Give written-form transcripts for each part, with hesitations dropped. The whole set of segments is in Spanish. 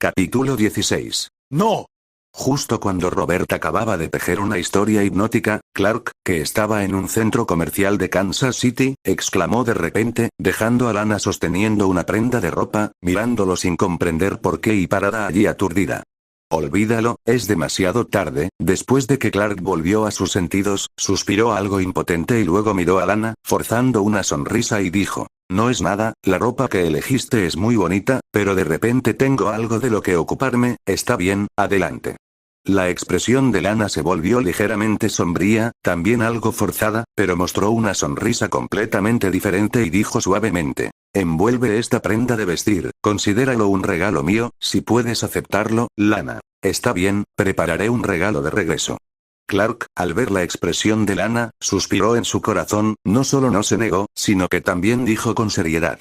Capítulo 16. ¡No! Justo cuando Robert acababa de tejer una historia hipnótica, Clark, que estaba en un centro comercial de Kansas City, exclamó de repente, dejando a Lana sosteniendo una prenda de ropa, mirándolo sin comprender por qué y parada allí aturdida. Olvídalo, es demasiado tarde. Después de que Clark volvió a sus sentidos, suspiró algo impotente y luego miró a Lana, forzando una sonrisa y dijo: no es nada, la ropa que elegiste es muy bonita, pero de repente tengo algo de lo que ocuparme. Está bien, adelante. La expresión de Lana se volvió ligeramente sombría, también algo forzada, pero mostró una sonrisa completamente diferente y dijo suavemente: envuelve esta prenda de vestir, considéralo un regalo mío, si puedes aceptarlo, Lana. Está bien, prepararé un regalo de regreso. Clark, al ver la expresión de Lana, suspiró en su corazón. No solo no se negó, sino que también dijo con seriedad: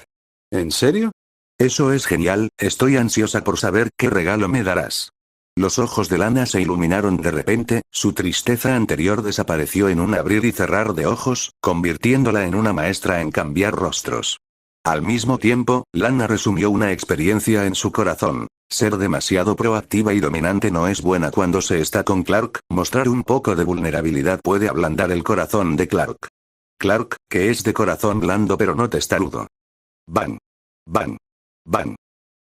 ¿en serio? Eso es genial, estoy ansiosa por saber qué regalo me darás. Los ojos de Lana se iluminaron de repente, su tristeza anterior desapareció en un abrir y cerrar de ojos, convirtiéndola en una maestra en cambiar rostros. Al mismo tiempo, Lana resumió una experiencia en su corazón. Ser demasiado proactiva y dominante no es buena cuando se está con Clark. Mostrar un poco de vulnerabilidad puede ablandar el corazón de Clark. Clark, que es de corazón blando pero no testarudo. Bang. Bang. Bang.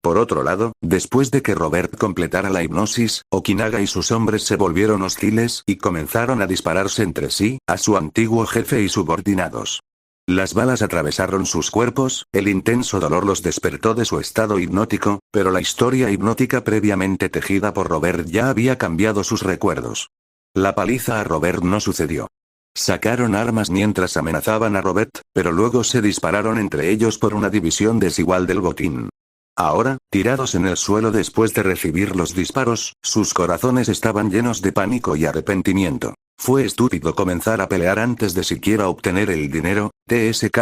Por otro lado, después de que Robert completara la hipnosis, Okinaga y sus hombres se volvieron hostiles y comenzaron a dispararse entre sí, a su antiguo jefe y subordinados. Las balas atravesaron sus cuerpos, el intenso dolor los despertó de su estado hipnótico, pero la historia hipnótica previamente tejida por Robert ya había cambiado sus recuerdos. La paliza a Robert no sucedió. Sacaron armas mientras amenazaban a Robert, pero luego se dispararon entre ellos por una división desigual del botín. Ahora, tirados en el suelo después de recibir los disparos, sus corazones estaban llenos de pánico y arrepentimiento. Fue estúpido comenzar a pelear antes de siquiera obtener el dinero. TSK,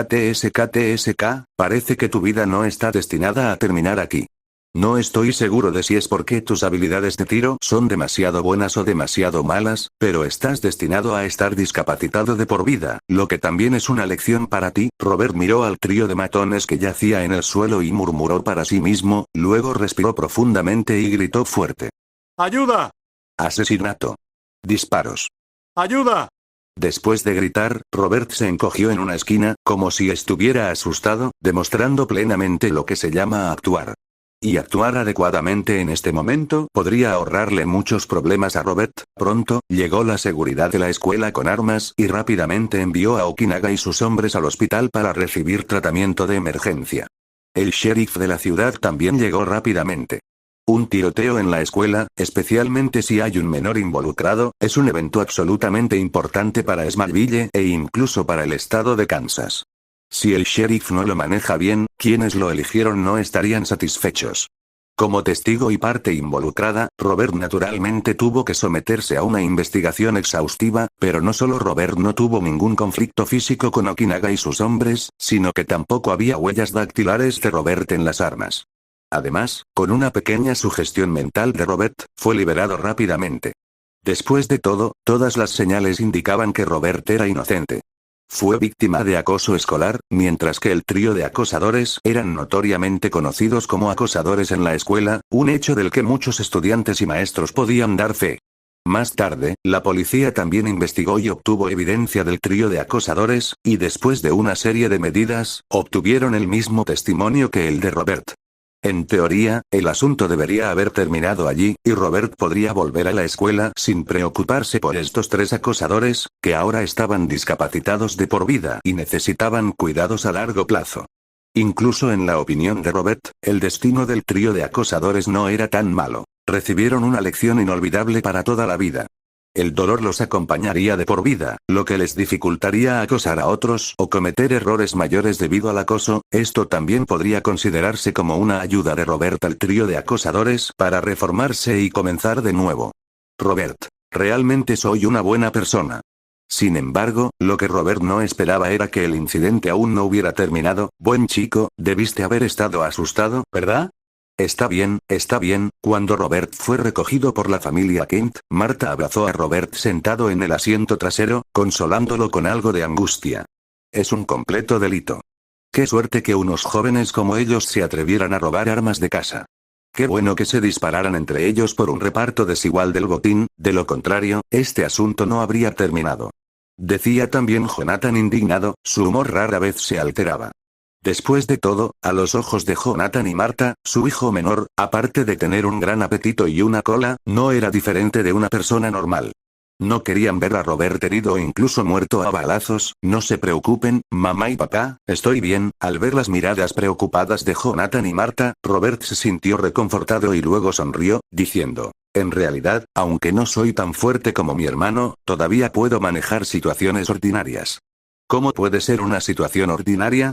parece que tu vida no está destinada a terminar aquí. No estoy seguro de si es porque tus habilidades de tiro son demasiado buenas o demasiado malas, pero estás destinado a estar discapacitado de por vida, lo que también es una lección para ti. Robert miró al trío de matones que yacía en el suelo y murmuró para sí mismo, luego respiró profundamente y gritó fuerte: ¡ayuda! Asesinato. Disparos. ¡Ayuda! Después de gritar, Robert se encogió en una esquina, como si estuviera asustado, demostrando plenamente lo que se llama actuar. Y actuar adecuadamente en este momento podría ahorrarle muchos problemas a Robert. Pronto, llegó la seguridad de la escuela con armas y rápidamente envió a Okinaga y sus hombres al hospital para recibir tratamiento de emergencia. El sheriff de la ciudad también llegó rápidamente. Un tiroteo en la escuela, especialmente si hay un menor involucrado, es un evento absolutamente importante para Smallville e incluso para el estado de Kansas. Si el sheriff no lo maneja bien, quienes lo eligieron no estarían satisfechos. Como testigo y parte involucrada, Robert naturalmente tuvo que someterse a una investigación exhaustiva, pero no solo Robert no tuvo ningún conflicto físico con Okinaga y sus hombres, sino que tampoco había huellas dactilares de Robert en las armas. Además, con una pequeña sugestión mental de Robert, fue liberado rápidamente. Después de todo, todas las señales indicaban que Robert era inocente. Fue víctima de acoso escolar, mientras que el trío de acosadores eran notoriamente conocidos como acosadores en la escuela, un hecho del que muchos estudiantes y maestros podían dar fe. Más tarde, la policía también investigó y obtuvo evidencia del trío de acosadores, y después de una serie de medidas, obtuvieron el mismo testimonio que el de Robert. En teoría, el asunto debería haber terminado allí, y Robert podría volver a la escuela sin preocuparse por estos tres acosadores, que ahora estaban discapacitados de por vida y necesitaban cuidados a largo plazo. Incluso en la opinión de Robert, el destino del trío de acosadores no era tan malo. Recibieron una lección inolvidable para toda la vida. El dolor los acompañaría de por vida, lo que les dificultaría acosar a otros o cometer errores mayores debido al acoso. Esto también podría considerarse como una ayuda de Robert al trío de acosadores para reformarse y comenzar de nuevo. Robert, realmente soy una buena persona. Sin embargo, lo que Robert no esperaba era que el incidente aún no hubiera terminado. Buen chico, debiste haber estado asustado, ¿verdad? Está bien. Cuando Robert fue recogido por la familia Kent, Marta abrazó a Robert sentado en el asiento trasero, consolándolo con algo de angustia. Es un completo delito. Qué suerte que unos jóvenes como ellos se atrevieran a robar armas de casa. Qué bueno que se dispararan entre ellos por un reparto desigual del botín, de lo contrario, este asunto no habría terminado. Decía también Jonathan indignado, su humor rara vez se alteraba. Después de todo, a los ojos de Jonathan y Marta, su hijo menor, aparte de tener un gran apetito y una cola, no era diferente de una persona normal. No querían ver a Robert herido o incluso muerto a balazos. No se preocupen, mamá y papá, estoy bien. Al ver las miradas preocupadas de Jonathan y Marta, Robert se sintió reconfortado y luego sonrió, diciendo, en realidad, aunque no soy tan fuerte como mi hermano, todavía puedo manejar situaciones ordinarias. ¿Cómo puede ser una situación ordinaria?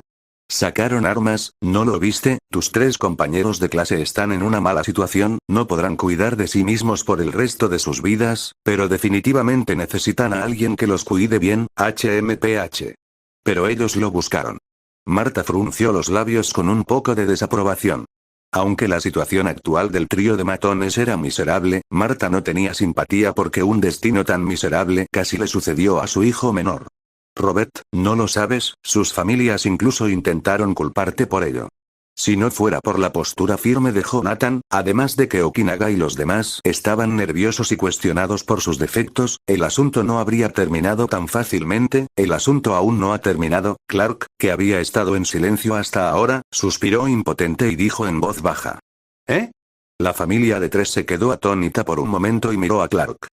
Sacaron armas, ¿no lo viste? Tus 3 compañeros de clase están en una mala situación, no podrán cuidar de sí mismos por el resto de sus vidas, pero definitivamente necesitan a alguien que los cuide bien, HMPH. Pero ellos lo buscaron. Marta frunció los labios con un poco de desaprobación. Aunque la situación actual del trío de matones era miserable, Marta no tenía simpatía porque un destino tan miserable casi le sucedió a su hijo menor. Robert, ¿no lo sabes? Sus familias incluso intentaron culparte por ello. Si no fuera por la postura firme de Jonathan, además de que Okinaga y los demás estaban nerviosos y cuestionados por sus defectos, el asunto no habría terminado tan fácilmente. El asunto aún no ha terminado. Clark, que había estado en silencio hasta ahora, suspiró impotente y dijo en voz baja. ¿Eh? La familia de 3 se quedó atónita por un momento y miró a Clark.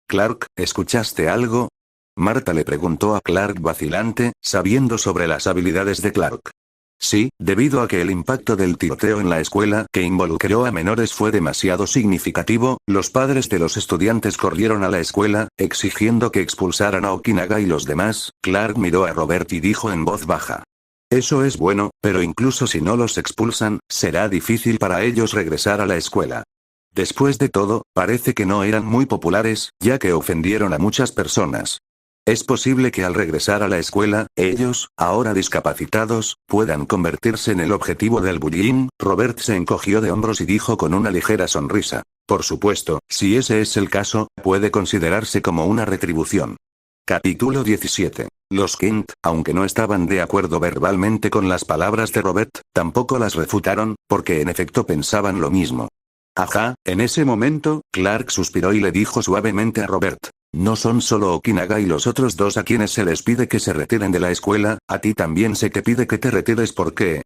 Clark, ¿escuchaste algo? Marta le preguntó a Clark vacilante, sabiendo sobre las habilidades de Clark. Sí, debido a que el impacto del tiroteo en la escuela que involucró a menores fue demasiado significativo, los padres de los estudiantes corrieron a la escuela, exigiendo que expulsaran a Okinaga y los demás. Clark miró a Robert y dijo en voz baja. Eso es bueno, pero incluso si no los expulsan, será difícil para ellos regresar a la escuela. Después de todo, parece que no eran muy populares, ya que ofendieron a muchas personas. Es posible que al regresar a la escuela, ellos, ahora discapacitados, puedan convertirse en el objetivo del bullying. Robert se encogió de hombros y dijo con una ligera sonrisa. Por supuesto, si ese es el caso, puede considerarse como una retribución. Capítulo 17. Los Kent, aunque no estaban de acuerdo verbalmente con las palabras de Robert, tampoco las refutaron, porque en efecto pensaban lo mismo. Ajá, en ese momento, Clark suspiró y le dijo suavemente a Robert. No son solo Okinaga y los otros 2 a quienes se les pide que se retiren de la escuela, a ti también se te pide que te retires. ¿Por qué?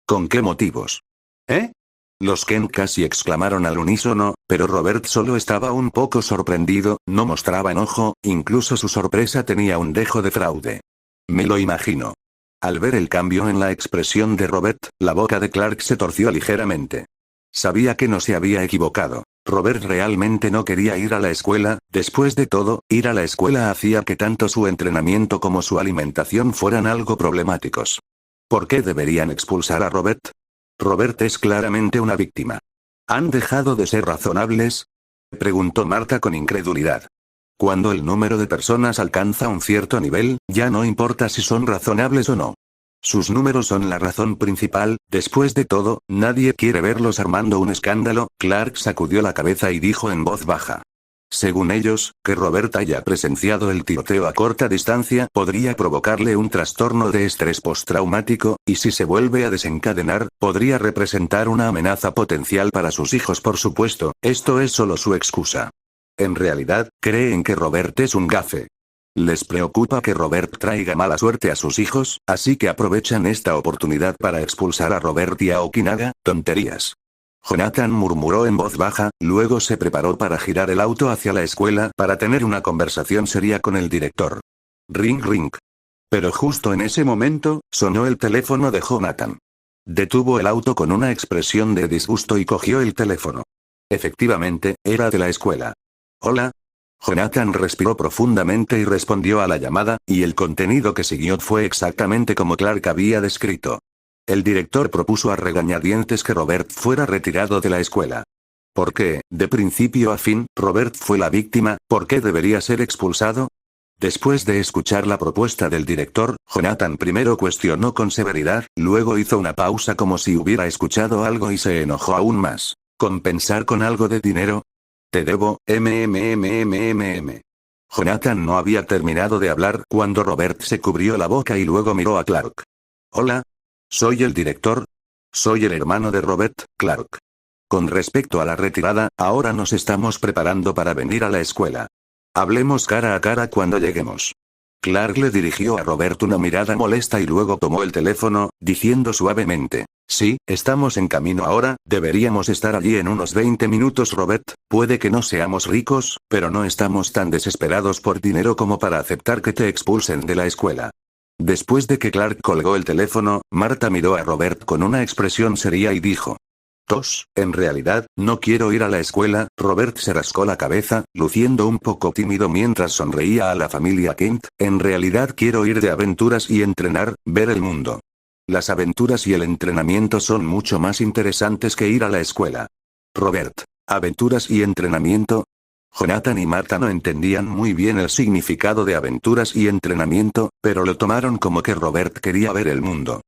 ¿Con qué motivos? ¿Eh? Los Ken casi exclamaron al unísono, pero Robert solo estaba un poco sorprendido, no mostraba enojo, incluso su sorpresa tenía un dejo de fraude. Me lo imagino. Al ver el cambio en la expresión de Robert, la boca de Clark se torció ligeramente. Sabía que no se había equivocado. Robert realmente no quería ir a la escuela. Después de todo, ir a la escuela hacía que tanto su entrenamiento como su alimentación fueran algo problemáticos. ¿Por qué deberían expulsar a Robert? Robert es claramente una víctima. ¿Han dejado de ser razonables? Preguntó Marta con incredulidad. Cuando el número de personas alcanza un cierto nivel, ya no importa si son razonables o no. Sus números son la razón principal. Después de todo, nadie quiere verlos armando un escándalo. Clark sacudió la cabeza y dijo en voz baja. Según ellos, que Robert haya presenciado el tiroteo a corta distancia podría provocarle un trastorno de estrés postraumático, y si se vuelve a desencadenar, podría representar una amenaza potencial para sus hijos. Por supuesto, esto es solo su excusa. En realidad, creen que Robert es un gafe. Les preocupa que Robert traiga mala suerte a sus hijos, así que aprovechan esta oportunidad para expulsar a Robert y a Okinaga. Tonterías. Jonathan murmuró en voz baja, luego se preparó para girar el auto hacia la escuela para tener una conversación seria con el director. Ring ring. Pero justo en ese momento, sonó el teléfono de Jonathan. Detuvo el auto con una expresión de disgusto y cogió el teléfono. Efectivamente, era de la escuela. Hola. Jonathan respiró profundamente y respondió a la llamada, y el contenido que siguió fue exactamente como Clark había descrito. El director propuso a regañadientes que Robert fuera retirado de la escuela. ¿Por qué, de principio a fin, Robert fue la víctima? ¿Por qué debería ser expulsado? Después de escuchar la propuesta del director, Jonathan primero cuestionó con severidad, luego hizo una pausa como si hubiera escuchado algo y se enojó aún más. ¿Compensar con algo de dinero? Te debo, Jonathan no había terminado de hablar cuando Robert se cubrió la boca y luego miró a Clark. Hola. Soy el director. Soy el hermano de Robert, Clark. Con respecto a la retirada, ahora nos estamos preparando para venir a la escuela. Hablemos cara a cara cuando lleguemos. Clark le dirigió a Robert una mirada molesta y luego tomó el teléfono, diciendo suavemente: sí, estamos en camino ahora, deberíamos estar allí en unos 20 minutos. Robert, puede que no seamos ricos, pero no estamos tan desesperados por dinero como para aceptar que te expulsen de la escuela. Después de que Clark colgó el teléfono, Marta miró a Robert con una expresión seria y dijo: en realidad, no quiero ir a la escuela. Robert se rascó la cabeza, luciendo un poco tímido mientras sonreía a la familia Kent. En realidad quiero ir de aventuras y entrenar, ver el mundo. Las aventuras y el entrenamiento son mucho más interesantes que ir a la escuela. Robert, ¿aventuras y entrenamiento? Jonathan y Marta no entendían muy bien el significado de aventuras y entrenamiento, pero lo tomaron como que Robert quería ver el mundo.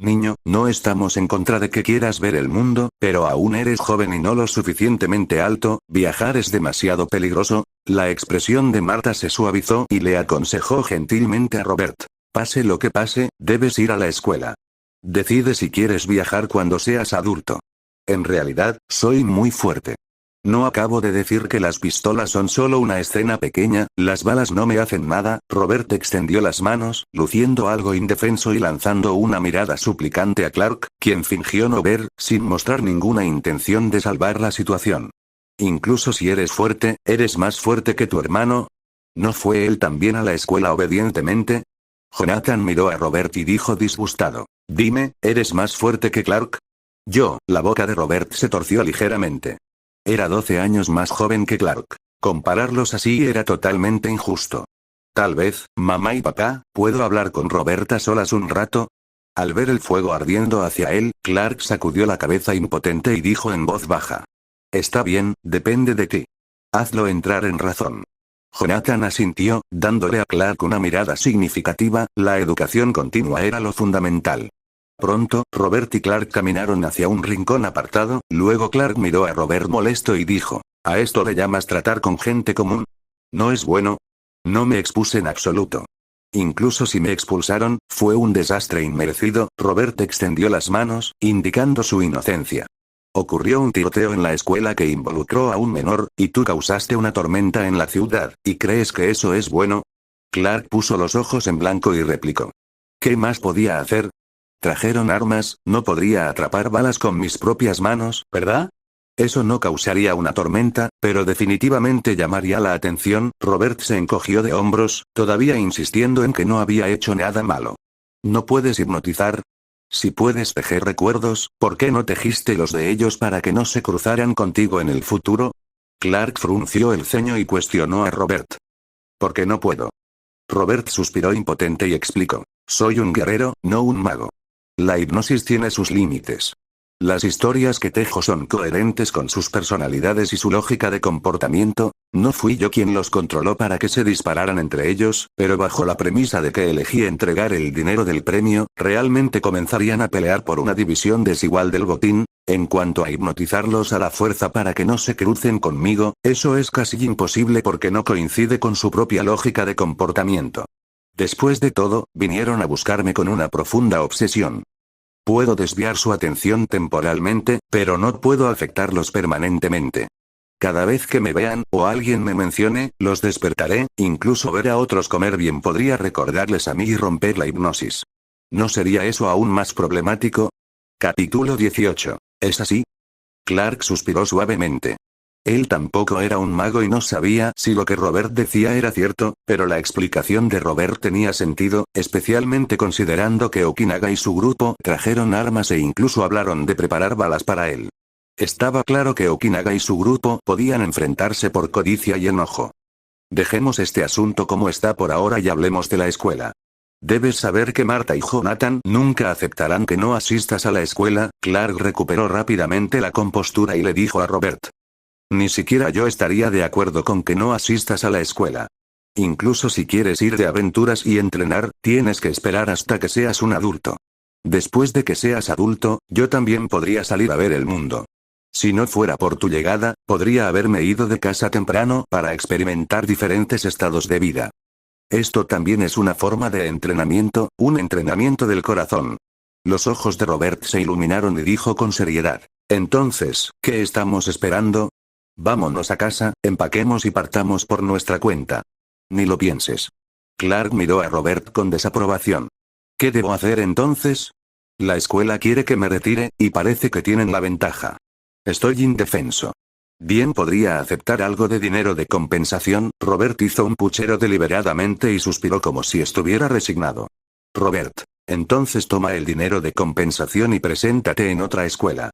Niño, no estamos en contra de que quieras ver el mundo, pero aún eres joven y no lo suficientemente alto, viajar es demasiado peligroso. La expresión de Marta se suavizó y le aconsejó gentilmente a Robert: pase lo que pase, debes ir a la escuela. Decide si quieres viajar cuando seas adulto. En realidad, soy muy fuerte. No acabo de decir que las pistolas son solo una escena pequeña, las balas no me hacen nada. Robert extendió las manos, luciendo algo indefenso y lanzando una mirada suplicante a Clark, quien fingió no ver, sin mostrar ninguna intención de salvar la situación. Incluso si eres fuerte, ¿eres más fuerte que tu hermano? ¿No fue él también a la escuela obedientemente? Jonathan miró a Robert y dijo disgustado: dime, ¿eres más fuerte que Clark? La boca de Robert se torció ligeramente. Era 12 años más joven que Clark. Compararlos así era totalmente injusto. Tal vez, mamá y papá, ¿puedo hablar con Robert a solas un rato? Al ver el fuego ardiendo hacia él, Clark sacudió la cabeza impotente y dijo en voz baja: está bien, depende de ti. Hazlo entrar en razón. Jonathan asintió, dándole a Clark una mirada significativa. La educación continua era lo fundamental. Pronto, Robert y Clark caminaron hacia un rincón apartado. Luego Clark miró a Robert molesto y dijo: ¿a esto le llamas tratar con gente común? ¿No es bueno? No me expuse en absoluto. Incluso si me expulsaron, fue un desastre inmerecido. Robert extendió las manos, indicando su inocencia. Ocurrió un tiroteo en la escuela que involucró a un menor, y tú causaste una tormenta en la ciudad, ¿y crees que eso es bueno? Clark puso los ojos en blanco y replicó: ¿qué más podía hacer? Trajeron armas, no podría atrapar balas con mis propias manos, ¿verdad? Eso no causaría una tormenta, pero definitivamente llamaría la atención. Robert se encogió de hombros, todavía insistiendo en que no había hecho nada malo. ¿No puedes hipnotizar? Si puedes tejer recuerdos, ¿por qué no tejiste los de ellos para que no se cruzaran contigo en el futuro? Clark frunció el ceño y cuestionó a Robert. ¿Por qué no puedo? Robert suspiró impotente y explicó: soy un guerrero, no un mago. La hipnosis tiene sus límites. Las historias que tejo son coherentes con sus personalidades y su lógica de comportamiento. No fui yo quien los controló para que se dispararan entre ellos, pero bajo la premisa de que elegí entregar el dinero del premio, realmente comenzarían a pelear por una división desigual del botín. En cuanto a hipnotizarlos a la fuerza para que no se crucen conmigo, eso es casi imposible porque no coincide con su propia lógica de comportamiento. Después de todo, vinieron a buscarme con una profunda obsesión. Puedo desviar su atención temporalmente, pero no puedo afectarlos permanentemente. Cada vez que me vean, o alguien me mencione, los despertaré. Incluso ver a otros comer bien podría recordarles a mí y romper la hipnosis. ¿No sería eso aún más problemático? Capítulo 18. ¿Es así? Clark suspiró suavemente. Él tampoco era un mago y no sabía si lo que Robert decía era cierto, pero la explicación de Robert tenía sentido, especialmente considerando que Okinaga y su grupo trajeron armas e incluso hablaron de preparar balas para él. Estaba claro que Okinaga y su grupo podían enfrentarse por codicia y enojo. Dejemos este asunto como está por ahora y hablemos de la escuela. Debes saber que Marta y Jonathan nunca aceptarán que no asistas a la escuela. Clark recuperó rápidamente la compostura y le dijo a Robert: ni siquiera yo estaría de acuerdo con que no asistas a la escuela. Incluso si quieres ir de aventuras y entrenar, tienes que esperar hasta que seas un adulto. Después de que seas adulto, yo también podría salir a ver el mundo. Si no fuera por tu llegada, podría haberme ido de casa temprano para experimentar diferentes estados de vida. Esto también es una forma de entrenamiento, un entrenamiento del corazón. Los ojos de Robert se iluminaron y dijo con seriedad: Entonces, ¿qué estamos esperando? Vámonos a casa, empaquemos y partamos por nuestra cuenta. Ni lo pienses. Clark miró a Robert con desaprobación. ¿Qué debo hacer entonces? La escuela quiere que me retire, y parece que tienen la ventaja. Estoy indefenso. Bien, podría aceptar algo de dinero de compensación. Robert hizo un puchero deliberadamente y suspiró como si estuviera resignado. Robert, entonces toma el dinero de compensación y preséntate en otra escuela.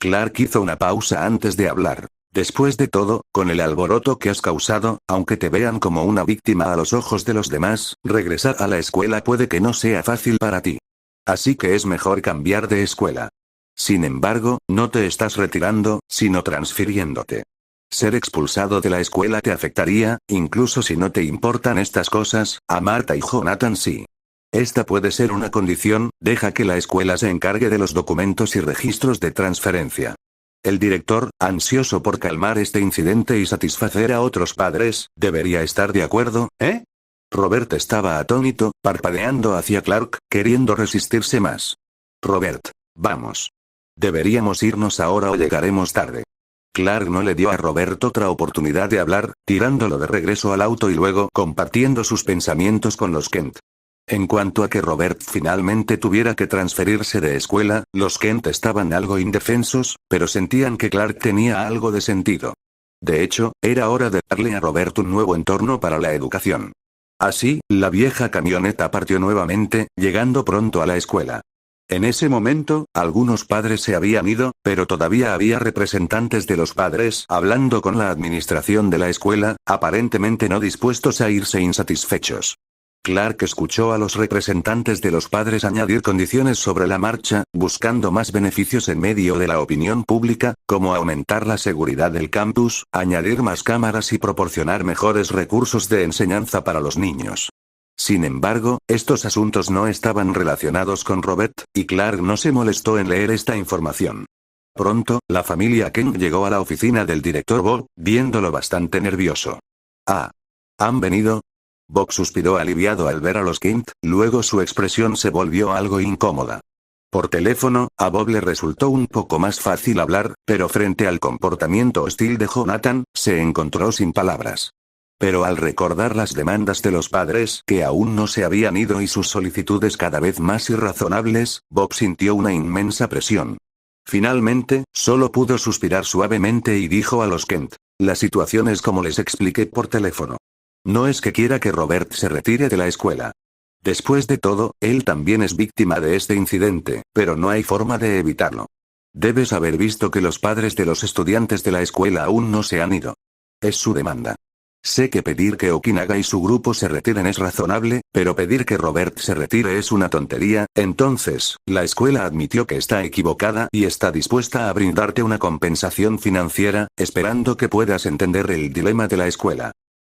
Clark hizo una pausa antes de hablar. Después de todo, con el alboroto que has causado, aunque te vean como una víctima a los ojos de los demás, regresar a la escuela puede que no sea fácil para ti. Así que es mejor cambiar de escuela. Sin embargo, no te estás retirando, sino transfiriéndote. Ser expulsado de la escuela te afectaría, incluso si no te importan estas cosas, a Marta y Jonathan sí. Esta puede ser una condición, deja que la escuela se encargue de los documentos y registros de transferencia. El director, ansioso por calmar este incidente y satisfacer a otros padres, debería estar de acuerdo, ¿eh? Robert estaba atónito, parpadeando hacia Clark, queriendo resistirse más. Robert, vamos. Deberíamos irnos ahora o llegaremos tarde. Clark no le dio a Robert otra oportunidad de hablar, tirándolo de regreso al auto y luego compartiendo sus pensamientos con los Kent. En cuanto a que Robert finalmente tuviera que transferirse de escuela, los Kent estaban algo indefensos, pero sentían que Clark tenía algo de sentido. De hecho, era hora de darle a Robert un nuevo entorno para la educación. Así, la vieja camioneta partió nuevamente, llegando pronto a la escuela. En ese momento, algunos padres se habían ido, pero todavía había representantes de los padres hablando con la administración de la escuela, aparentemente no dispuestos a irse insatisfechos. Clark escuchó a los representantes de los padres añadir condiciones sobre la marcha, buscando más beneficios en medio de la opinión pública, como aumentar la seguridad del campus, añadir más cámaras y proporcionar mejores recursos de enseñanza para los niños. Sin embargo, estos asuntos no estaban relacionados con Robert, y Clark no se molestó en leer esta información. Pronto, la familia Kent llegó a la oficina del director Bob, viéndolo bastante nervioso. Ah. ¿Han venido? Bob suspiró aliviado al ver a los Kent, luego su expresión se volvió algo incómoda. Por teléfono, a Bob le resultó un poco más fácil hablar, pero frente al comportamiento hostil de Jonathan, se encontró sin palabras. Pero al recordar las demandas de los padres que aún no se habían ido y sus solicitudes cada vez más irrazonables, Bob sintió una inmensa presión. Finalmente, solo pudo suspirar suavemente y dijo a los Kent, la situación es como les expliqué por teléfono. No es que quiera que Robert se retire de la escuela. Después de todo, él también es víctima de este incidente, pero no hay forma de evitarlo. Debes haber visto que los padres de los estudiantes de la escuela aún no se han ido. Es su demanda. Sé que pedir que Okinaga y su grupo se retiren es razonable, pero pedir que Robert se retire es una tontería. Entonces, la escuela admitió que está equivocada y está dispuesta a brindarte una compensación financiera, esperando que puedas entender el dilema de la escuela.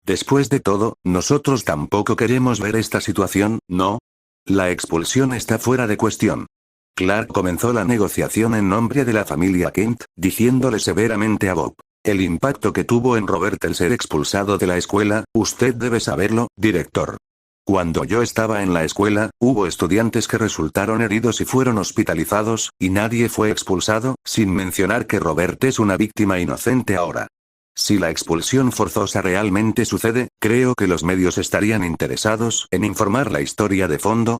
Después de todo, nosotros tampoco queremos ver esta situación, ¿no? La expulsión está fuera de cuestión. Clark comenzó la negociación en nombre de la familia Kent, diciéndole severamente a Bob. El impacto que tuvo en Robert el ser expulsado de la escuela, usted debe saberlo, director. Cuando yo estaba en la escuela, hubo estudiantes que resultaron heridos y fueron hospitalizados, y nadie fue expulsado, sin mencionar que Robert es una víctima inocente ahora. Si la expulsión forzosa realmente sucede, creo que los medios estarían interesados en informar la historia de fondo.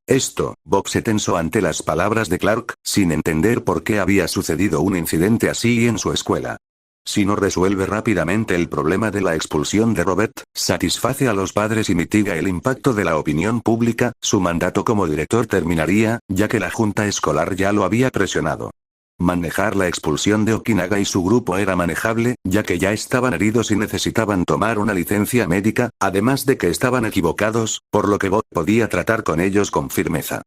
Bob se tensó ante las palabras de Clark, sin entender por qué había sucedido un incidente así en su escuela. Si no resuelve rápidamente el problema de la expulsión de Robert, satisface a los padres y mitiga el impacto de la opinión pública, su mandato como director terminaría, ya que la junta escolar ya lo había presionado. Manejar la expulsión de Okinaga y su grupo era manejable, ya que ya estaban heridos y necesitaban tomar una licencia médica, además de que estaban equivocados, por lo que Bob podía tratar con ellos con firmeza.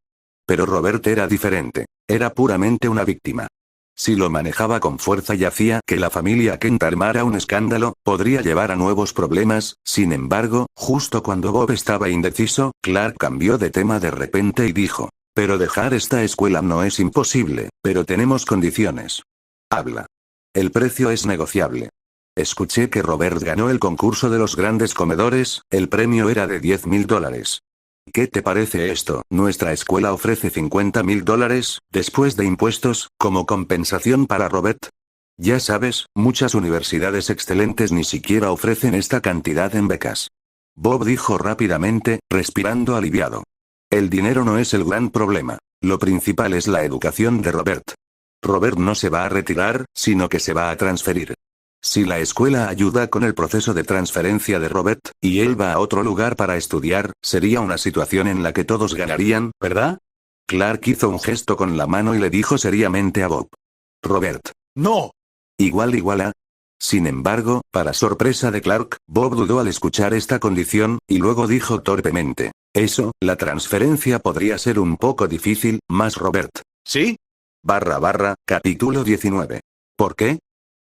Pero Robert era diferente. Era puramente una víctima. Si lo manejaba con fuerza y hacía que la familia Kent armara un escándalo, podría llevar a nuevos problemas. Sin embargo, justo cuando Bob estaba indeciso, Clark cambió de tema de repente y dijo. Pero dejar esta escuela no es imposible, pero tenemos condiciones. Habla. El precio es negociable. Escuché que Robert ganó el concurso de los grandes comedores, el premio era de $10,000. ¿Qué te parece esto? Nuestra escuela ofrece $50,000, después de impuestos, como compensación para Robert. Ya sabes, muchas universidades excelentes ni siquiera ofrecen esta cantidad en becas. Bob dijo rápidamente, respirando aliviado. El dinero no es el gran problema. Lo principal es la educación de Robert. Robert no se va a retirar, sino que se va a transferir. Si la escuela ayuda con el proceso de transferencia de Robert, y él va a otro lugar para estudiar, sería una situación en la que todos ganarían, ¿verdad? Clark hizo un gesto con la mano y le dijo seriamente a Bob. Robert. No. Igual a. Sin embargo, para sorpresa de Clark, Bob dudó al escuchar esta condición, y luego dijo torpemente. La transferencia podría ser un poco difícil, más Robert. ¿Sí? Capítulo 19. ¿Por qué?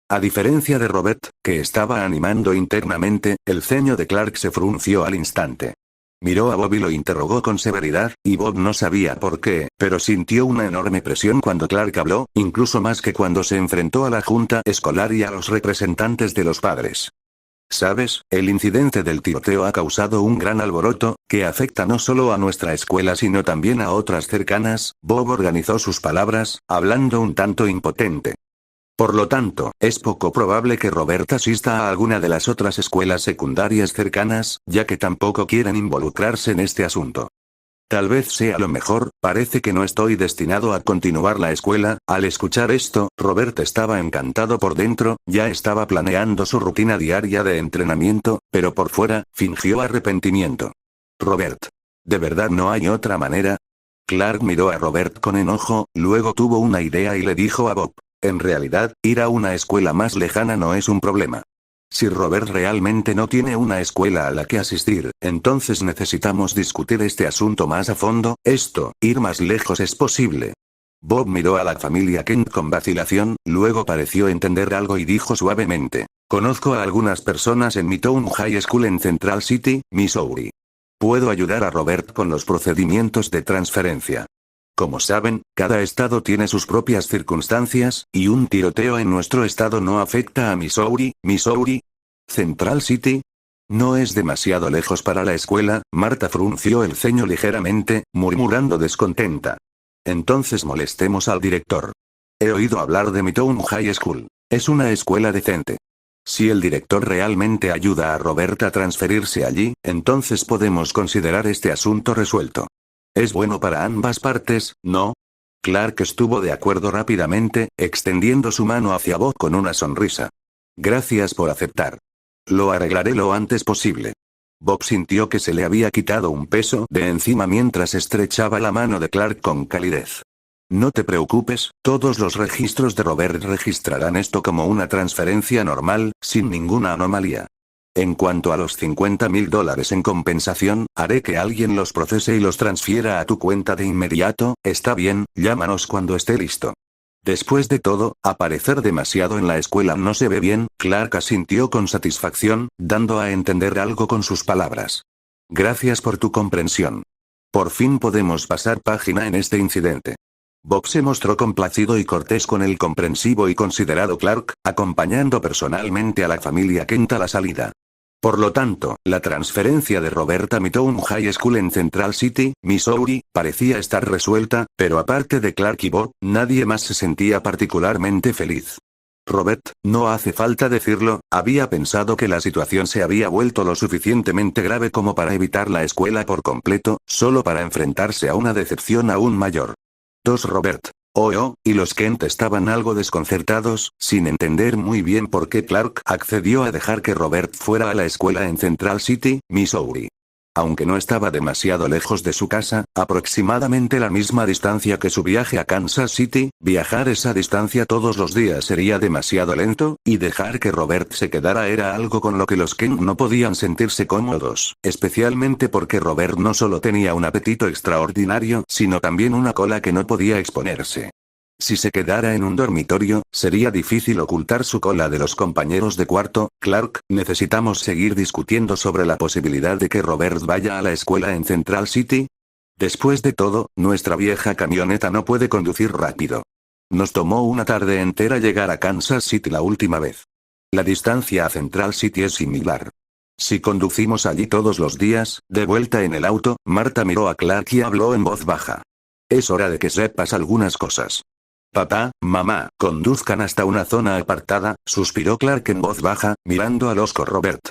A diferencia de Robert, que estaba animando internamente, el ceño de Clark se frunció al instante. Miró a Bob y lo interrogó con severidad, y Bob no sabía por qué, pero sintió una enorme presión cuando Clark habló, incluso más que cuando se enfrentó a la junta escolar y a los representantes de los padres. ¿Sabes? El incidente del tiroteo ha causado un gran alboroto, que afecta no solo a nuestra escuela sino también a otras cercanas. Bob organizó sus palabras, hablando un tanto impotente. Por lo tanto, es poco probable que Robert asista a alguna de las otras escuelas secundarias cercanas, ya que tampoco quieren involucrarse en este asunto. Tal vez sea lo mejor, parece que no estoy destinado a continuar la escuela. Al escuchar esto, Robert estaba encantado por dentro, ya estaba planeando su rutina diaria de entrenamiento, pero por fuera, fingió arrepentimiento. Robert. ¿De verdad no hay otra manera? Clark miró a Robert con enojo, luego tuvo una idea y le dijo a Bob. En realidad, ir a una escuela más lejana no es un problema. Si Robert realmente no tiene una escuela a la que asistir, entonces necesitamos discutir este asunto más a fondo. Ir más lejos es posible. Bob miró a la familia Kent con vacilación, luego pareció entender algo y dijo suavemente. Conozco a algunas personas en Midtown High School en Central City, Missouri. Puedo ayudar a Robert con los procedimientos de transferencia. Como saben, cada estado tiene sus propias circunstancias, y un tiroteo en nuestro estado no afecta a Missouri. ¿Central City? No es demasiado lejos para la escuela. Marta frunció el ceño ligeramente, murmurando descontenta. Entonces molestemos al director. He oído hablar de Midtown High School. Es una escuela decente. Si el director realmente ayuda a Robert a transferirse allí, entonces podemos considerar este asunto resuelto. Es bueno para ambas partes, ¿no? Clark estuvo de acuerdo rápidamente, extendiendo su mano hacia Bob con una sonrisa. Gracias por aceptar. Lo arreglaré lo antes posible. Bob sintió que se le había quitado un peso de encima mientras estrechaba la mano de Clark con calidez. No te preocupes, todos los registros de Robert registrarán esto como una transferencia normal, sin ninguna anomalía. En cuanto a los $50,000 en compensación, haré que alguien los procese y los transfiera a tu cuenta de inmediato. Está bien, llámanos cuando esté listo. Después de todo, aparecer demasiado en la escuela no se ve bien. Clark asintió con satisfacción, dando a entender algo con sus palabras. Gracias por tu comprensión. Por fin podemos pasar página en este incidente. Bob se mostró complacido y cortés con el comprensivo y considerado Clark, acompañando personalmente a la familia Kent a la salida. Por lo tanto, la transferencia de Robert a Midtown High School en Central City, Missouri, parecía estar resuelta, pero aparte de Clark y Bob, nadie más se sentía particularmente feliz. Robert, no hace falta decirlo, había pensado que la situación se había vuelto lo suficientemente grave como para evitar la escuela por completo, solo para enfrentarse a una decepción aún mayor. Robert. Y los Kent estaban algo desconcertados, sin entender muy bien por qué Clark accedió a dejar que Robert fuera a la escuela en Central City, Missouri. Aunque no estaba demasiado lejos de su casa, aproximadamente la misma distancia que su viaje a Kansas City, viajar esa distancia todos los días sería demasiado lento, y dejar que Robert se quedara era algo con lo que los Kent no podían sentirse cómodos, especialmente porque Robert no solo tenía un apetito extraordinario, sino también una cola que no podía exponerse. Si se quedara en un dormitorio, sería difícil ocultar su cola de los compañeros de cuarto. Clark, necesitamos seguir discutiendo sobre la posibilidad de que Robert vaya a la escuela en Central City. Después de todo, nuestra vieja camioneta no puede conducir rápido. Nos tomó una tarde entera llegar a Kansas City la última vez. La distancia a Central City es similar. Si conducimos allí todos los días, de vuelta en el auto, Marta miró a Clark y habló en voz baja. Es hora de que sepas algunas cosas. Papá, mamá, conduzcan hasta una zona apartada, suspiró Clark en voz baja, mirando al osco Robert.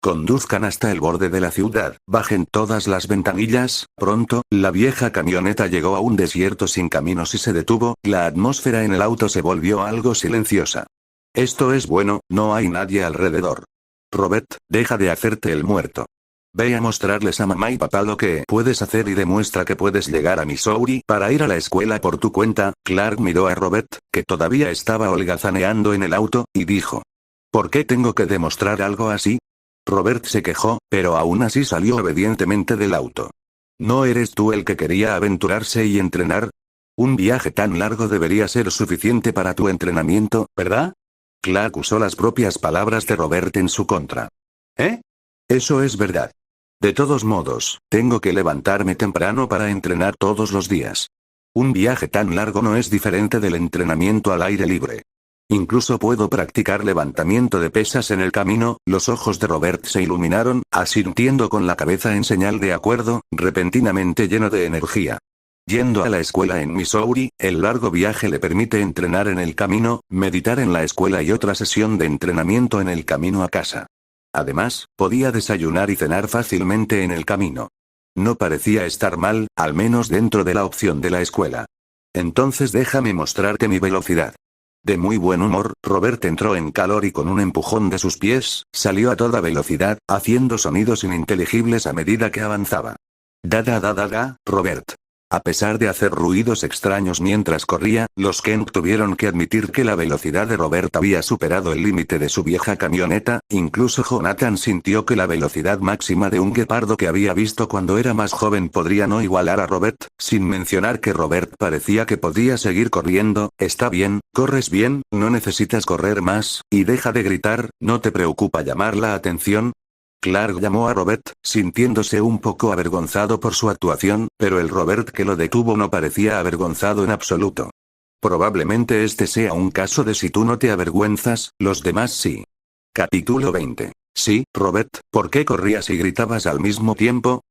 Conduzcan hasta el borde de la ciudad, bajen todas las ventanillas. Pronto, la vieja camioneta llegó a un desierto sin caminos y se detuvo, la atmósfera en el auto se volvió algo silenciosa. Esto es bueno, no hay nadie alrededor. Robert, deja de hacerte el muerto. Ve a mostrarles a mamá y papá lo que puedes hacer y demuestra que puedes llegar a Missouri para ir a la escuela por tu cuenta. Clark miró a Robert, que todavía estaba holgazaneando en el auto, y dijo. ¿Por qué tengo que demostrar algo así? Robert se quejó, pero aún así salió obedientemente del auto. ¿No eres tú el que quería aventurarse y entrenar? Un viaje tan largo debería ser suficiente para tu entrenamiento, ¿verdad? Clark usó las propias palabras de Robert en su contra. ¿Eh? Eso es verdad. De todos modos, tengo que levantarme temprano para entrenar todos los días. Un viaje tan largo no es diferente del entrenamiento al aire libre. Incluso puedo practicar levantamiento de pesas en el camino. Los ojos de Robert se iluminaron, asintiendo con la cabeza en señal de acuerdo, repentinamente lleno de energía. Yendo a la escuela en Missouri, el largo viaje le permite entrenar en el camino, meditar en la escuela y otra sesión de entrenamiento en el camino a casa. Además, podía desayunar y cenar fácilmente en el camino. No parecía estar mal, al menos dentro de la opción de la escuela. Entonces déjame mostrarte mi velocidad. De muy buen humor, Robert entró en calor y con un empujón de sus pies, salió a toda velocidad, haciendo sonidos ininteligibles a medida que avanzaba. Robert. A pesar de hacer ruidos extraños mientras corría, los Kent tuvieron que admitir que la velocidad de Robert había superado el límite de su vieja camioneta. Incluso Jonathan sintió que la velocidad máxima de un guepardo que había visto cuando era más joven podría no igualar a Robert, sin mencionar que Robert parecía que podía seguir corriendo. Está bien, corres bien, no necesitas correr más, y deja de gritar. ¿No te preocupa llamar la atención? Clark llamó a Robert, sintiéndose un poco avergonzado por su actuación, pero el Robert que lo detuvo no parecía avergonzado en absoluto. Probablemente este sea un caso de si tú no te avergüenzas, los demás sí. Capítulo 20. Sí, Robert, ¿por qué corrías y gritabas al mismo tiempo?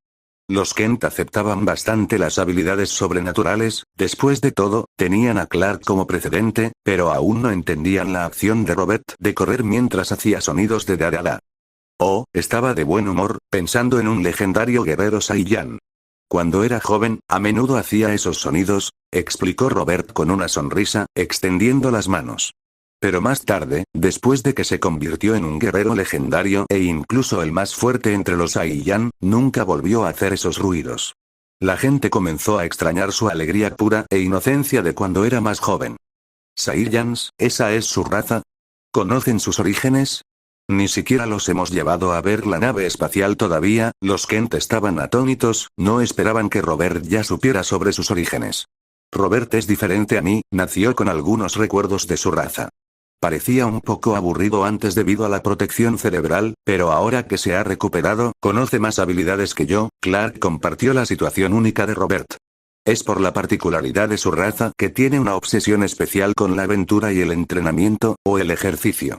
Los Kent aceptaban bastante las habilidades sobrenaturales, después de todo, tenían a Clark como precedente, pero aún no entendían la acción de Robert de correr mientras hacía sonidos de da-da-da. Oh, estaba de buen humor, pensando en un legendario guerrero Saiyan. Cuando era joven, a menudo hacía esos sonidos, explicó Robert con una sonrisa, extendiendo las manos. Pero más tarde, después de que se convirtió en un guerrero legendario e incluso el más fuerte entre los Saiyan, nunca volvió a hacer esos ruidos. La gente comenzó a extrañar su alegría pura e inocencia de cuando era más joven. ¿Saiyans, esa es su raza? ¿Conocen sus orígenes? Ni siquiera los hemos llevado a ver la nave espacial todavía. Los Kent estaban atónitos, no esperaban que Robert ya supiera sobre sus orígenes. Robert es diferente a mí, nació con algunos recuerdos de su raza. Parecía un poco aburrido antes debido a la protección cerebral, pero ahora que se ha recuperado, conoce más habilidades que yo. Clark compartió la situación única de Robert. Es por la particularidad de su raza que tiene una obsesión especial con la aventura y el entrenamiento, o el ejercicio.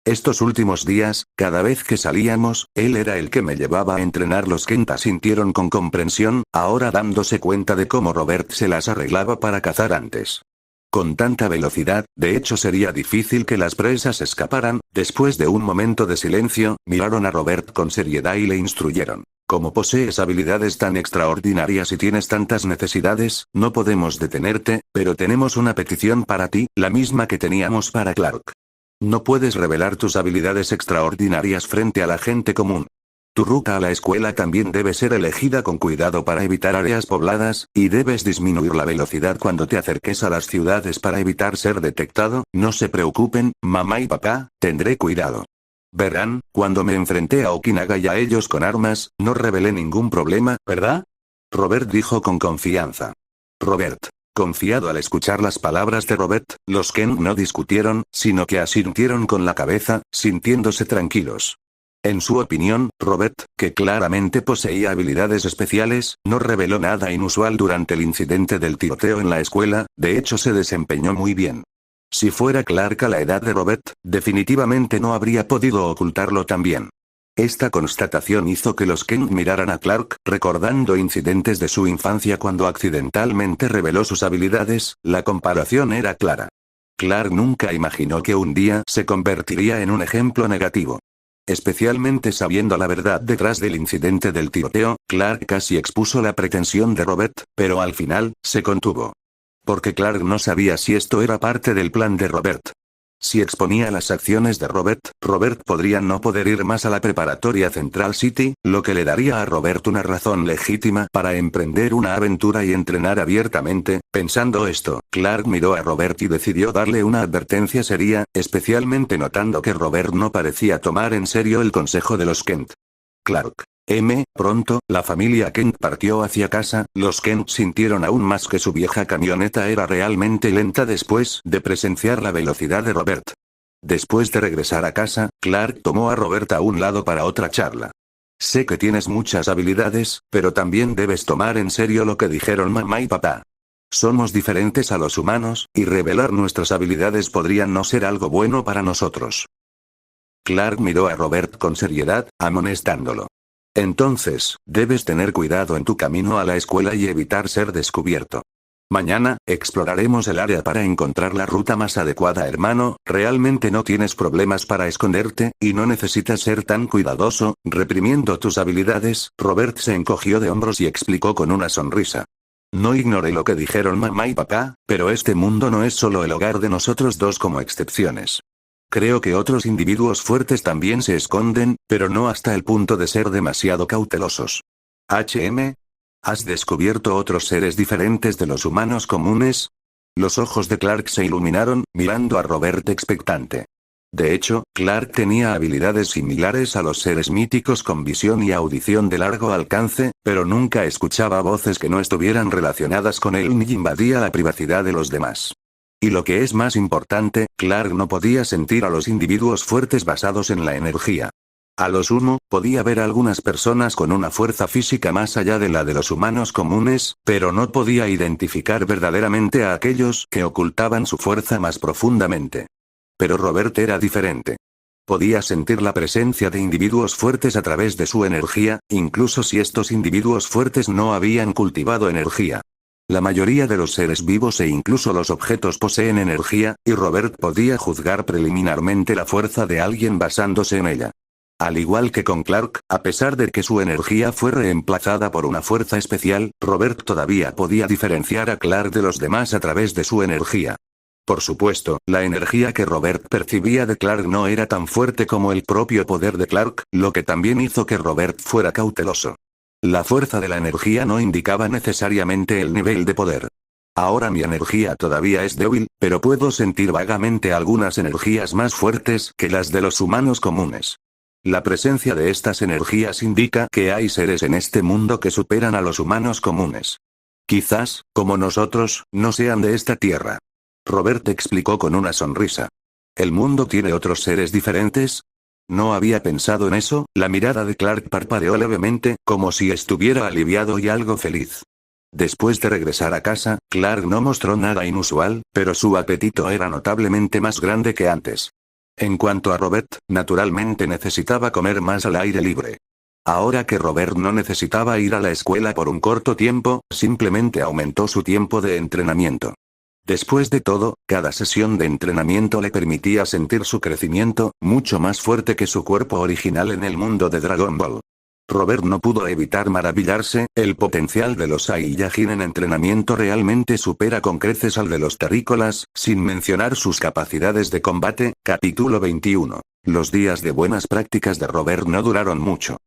Estos últimos días, cada vez que salíamos, él era el que me llevaba a entrenar. Los Kent asintieron con comprensión, ahora dándose cuenta de cómo Robert se las arreglaba para cazar antes. Con tanta velocidad, de hecho sería difícil que las presas escaparan. Después de un momento de silencio, miraron a Robert con seriedad y le instruyeron. Como posees habilidades tan extraordinarias y tienes tantas necesidades, no podemos detenerte, pero tenemos una petición para ti, la misma que teníamos para Clark. No puedes revelar tus habilidades extraordinarias frente a la gente común. Tu ruta a la escuela también debe ser elegida con cuidado para evitar áreas pobladas, y debes disminuir la velocidad cuando te acerques a las ciudades para evitar ser detectado. No se preocupen, mamá y papá, tendré cuidado. Verán, cuando me enfrenté a Okinaga y a ellos con armas, no revelé ningún problema, ¿verdad? Robert dijo con confianza. Robert. Confiado al escuchar las palabras de Robert, los Kent no discutieron, sino que asintieron con la cabeza, sintiéndose tranquilos. En su opinión, Robert, que claramente poseía habilidades especiales, no reveló nada inusual durante el incidente del tiroteo en la escuela. De hecho se desempeñó muy bien. Si fuera Clark a la edad de Robert, definitivamente no habría podido ocultarlo tan bien. Esta constatación hizo que los Kent miraran a Clark, recordando incidentes de su infancia cuando accidentalmente reveló sus habilidades. La comparación era clara. Clark nunca imaginó que un día se convertiría en un ejemplo negativo. Especialmente sabiendo la verdad detrás del incidente del tiroteo, Clark casi expuso la pretensión de Robert, pero al final, se contuvo. Porque Clark no sabía si esto era parte del plan de Robert. Si exponía las acciones de Robert, Robert podría no poder ir más a la preparatoria Central City, lo que le daría a Robert una razón legítima para emprender una aventura y entrenar abiertamente. Pensando esto, Clark miró a Robert y decidió darle una advertencia seria, especialmente notando que Robert no parecía tomar en serio el consejo de los Kent. Clark. Pronto, la familia Kent partió hacia casa. Los Kent sintieron aún más que su vieja camioneta era realmente lenta después de presenciar la velocidad de Robert. Después de regresar a casa, Clark tomó a Robert a un lado para otra charla. Sé que tienes muchas habilidades, pero también debes tomar en serio lo que dijeron mamá y papá. Somos diferentes a los humanos, y revelar nuestras habilidades podría no ser algo bueno para nosotros. Clark miró a Robert con seriedad, amonestándolo. Entonces, debes tener cuidado en tu camino a la escuela y evitar ser descubierto. Mañana, exploraremos el área para encontrar la ruta más adecuada, hermano. Realmente no tienes problemas para esconderte, y no necesitas ser tan cuidadoso, reprimiendo tus habilidades. Robert se encogió de hombros y explicó con una sonrisa. No ignoré lo que dijeron mamá y papá, pero este mundo no es solo el hogar de nosotros dos como excepciones. Creo que otros individuos fuertes también se esconden, pero no hasta el punto de ser demasiado cautelosos. ¿Has descubierto otros seres diferentes de los humanos comunes? Los ojos de Clark se iluminaron, mirando a Robert expectante. De hecho, Clark tenía habilidades similares a los seres míticos con visión y audición de largo alcance, pero nunca escuchaba voces que no estuvieran relacionadas con él ni invadía la privacidad de los demás. Y lo que es más importante, Clark no podía sentir a los individuos fuertes basados en la energía. A lo sumo, podía ver a algunas personas con una fuerza física más allá de la de los humanos comunes, pero no podía identificar verdaderamente a aquellos que ocultaban su fuerza más profundamente. Pero Robert era diferente. Podía sentir la presencia de individuos fuertes a través de su energía, incluso si estos individuos fuertes no habían cultivado energía. La mayoría de los seres vivos e incluso los objetos poseen energía, y Robert podía juzgar preliminarmente la fuerza de alguien basándose en ella. Al igual que con Clark, a pesar de que su energía fue reemplazada por una fuerza especial, Robert todavía podía diferenciar a Clark de los demás a través de su energía. Por supuesto, la energía que Robert percibía de Clark no era tan fuerte como el propio poder de Clark, lo que también hizo que Robert fuera cauteloso. La fuerza de la energía no indicaba necesariamente el nivel de poder. Ahora mi energía todavía es débil, pero puedo sentir vagamente algunas energías más fuertes que las de los humanos comunes. La presencia de estas energías indica que hay seres en este mundo que superan a los humanos comunes. Quizás, como nosotros, no sean de esta tierra. Robert explicó con una sonrisa. ¿El mundo tiene otros seres diferentes? No había pensado en eso. La mirada de Clark parpadeó levemente, como si estuviera aliviado y algo feliz. Después de regresar a casa, Clark no mostró nada inusual, pero su apetito era notablemente más grande que antes. En cuanto a Robert, naturalmente necesitaba comer más al aire libre. Ahora que Robert no necesitaba ir a la escuela por un corto tiempo, simplemente aumentó su tiempo de entrenamiento. Después de todo, cada sesión de entrenamiento le permitía sentir su crecimiento, mucho más fuerte que su cuerpo original en el mundo de Dragon Ball. Robert no pudo evitar maravillarse. El potencial de los Saiyajin en entrenamiento realmente supera con creces al de los terrícolas, sin mencionar sus capacidades de combate. Capítulo 21. Los días de buenas prácticas de Robert no duraron mucho.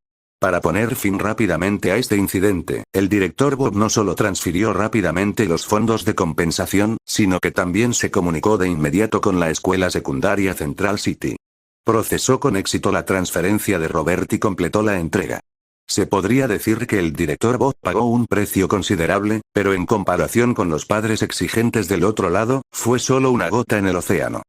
Para poner fin rápidamente a este incidente, el director Bob no solo transfirió rápidamente los fondos de compensación, sino que también se comunicó de inmediato con la escuela secundaria Central City. Procesó con éxito la transferencia de Robert y completó la entrega. Se podría decir que el director Bob pagó un precio considerable, pero en comparación con los padres exigentes del otro lado, fue solo una gota en el océano.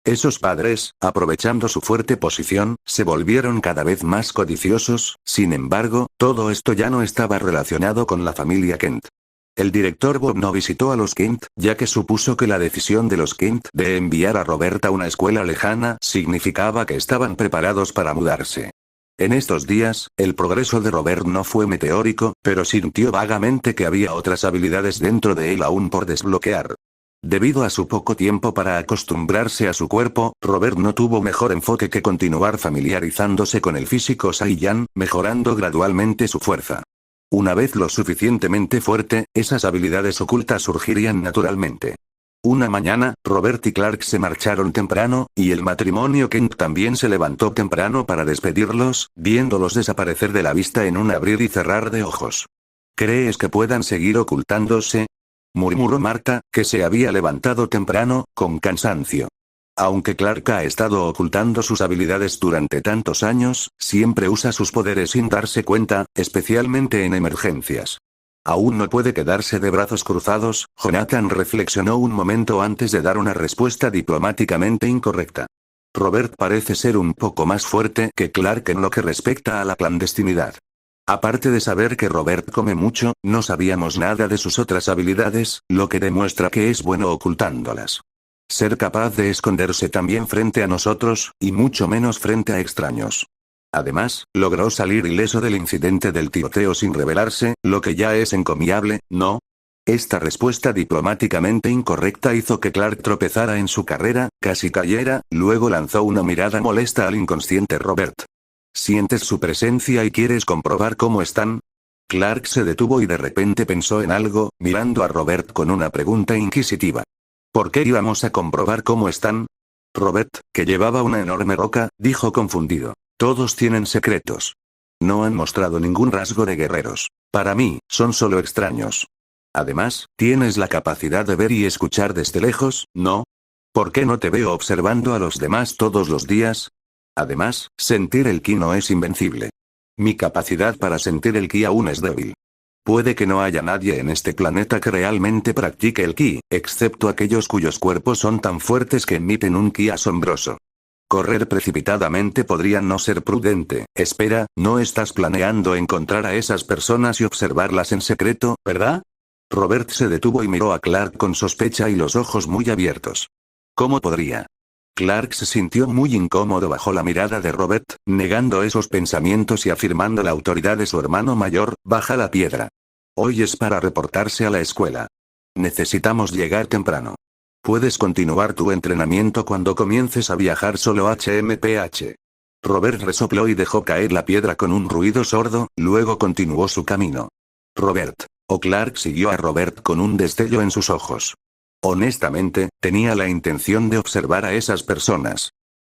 Esos padres, aprovechando su fuerte posición, se volvieron cada vez más codiciosos. Sin embargo, todo esto ya no estaba relacionado con la familia Kent. El director Bob no visitó a los Kent, ya que supuso que la decisión de los Kent de enviar a Robert a una escuela lejana significaba que estaban preparados para mudarse. En estos días, el progreso de Robert no fue meteórico, pero sintió vagamente que había otras habilidades dentro de él aún por desbloquear. Debido a su poco tiempo para acostumbrarse a su cuerpo, Robert no tuvo mejor enfoque que continuar familiarizándose con el físico Saiyan, mejorando gradualmente su fuerza. Una vez lo suficientemente fuerte, esas habilidades ocultas surgirían naturalmente. Una mañana, Robert y Clark se marcharon temprano, y el matrimonio Kent también se levantó temprano para despedirlos, viéndolos desaparecer de la vista en un abrir y cerrar de ojos. ¿Crees que puedan seguir ocultándose?, murmuró Marta, que se había levantado temprano, con cansancio. Aunque Clark ha estado ocultando sus habilidades durante tantos años, siempre usa sus poderes sin darse cuenta, especialmente en emergencias. Aún no puede quedarse de brazos cruzados. Jonathan reflexionó un momento antes de dar una respuesta diplomáticamente incorrecta. Robert parece ser un poco más fuerte que Clark en lo que respecta a la clandestinidad. Aparte de saber que Robert come mucho, no sabíamos nada de sus otras habilidades, lo que demuestra que es bueno ocultándolas. Ser capaz de esconderse también frente a nosotros, y mucho menos frente a extraños. Además, logró salir ileso del incidente del tiroteo sin revelarse, lo que ya es encomiable, ¿no? Esta respuesta diplomáticamente incorrecta hizo que Clark tropezara en su carrera, casi cayera, luego lanzó una mirada molesta al inconsciente Robert. ¿Sientes su presencia y quieres comprobar cómo están? Clark se detuvo y de repente pensó en algo, mirando a Robert con una pregunta inquisitiva. ¿Por qué íbamos a comprobar cómo están? Robert, que llevaba una enorme roca, dijo confundido. Todos tienen secretos. No han mostrado ningún rasgo de guerreros. Para mí, son solo extraños. Además, tienes la capacidad de ver y escuchar desde lejos, ¿no? ¿Por qué no te veo observando a los demás todos los días? Además, sentir el ki no es invencible. Mi capacidad para sentir el ki aún es débil. Puede que no haya nadie en este planeta que realmente practique el ki, excepto aquellos cuyos cuerpos son tan fuertes que emiten un ki asombroso. Correr precipitadamente podría no ser prudente. Espera, no estás planeando encontrar a esas personas y observarlas en secreto, ¿verdad? Robert se detuvo y miró a Clark con sospecha y los ojos muy abiertos. ¿Cómo podría? Clark se sintió muy incómodo bajo la mirada de Robert, negando esos pensamientos y afirmando la autoridad de su hermano mayor. Baja la piedra. Hoy es para reportarse a la escuela. Necesitamos llegar temprano. Puedes continuar tu entrenamiento cuando comiences a viajar solo HMPH. Robert resopló y dejó caer la piedra con un ruido sordo, luego continuó su camino. Robert. Clark siguió a Robert con un destello en sus ojos. Honestamente, tenía la intención de observar a esas personas.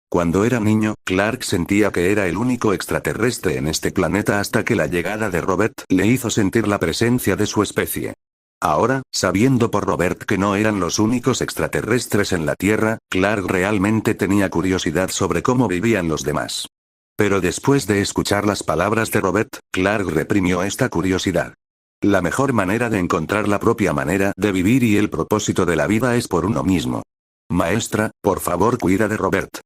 Cuando era niño, Clark sentía que era el único extraterrestre en este planeta hasta que la llegada de Robert le hizo sentir la presencia de su especie. Ahora, sabiendo por Robert que no eran los únicos extraterrestres en la Tierra, Clark realmente tenía curiosidad sobre cómo vivían los demás. Pero después de escuchar las palabras de Robert, Clark reprimió esta curiosidad. La mejor manera de encontrar la propia manera de vivir y el propósito de la vida es por uno mismo. Maestra, por favor cuida de Robert.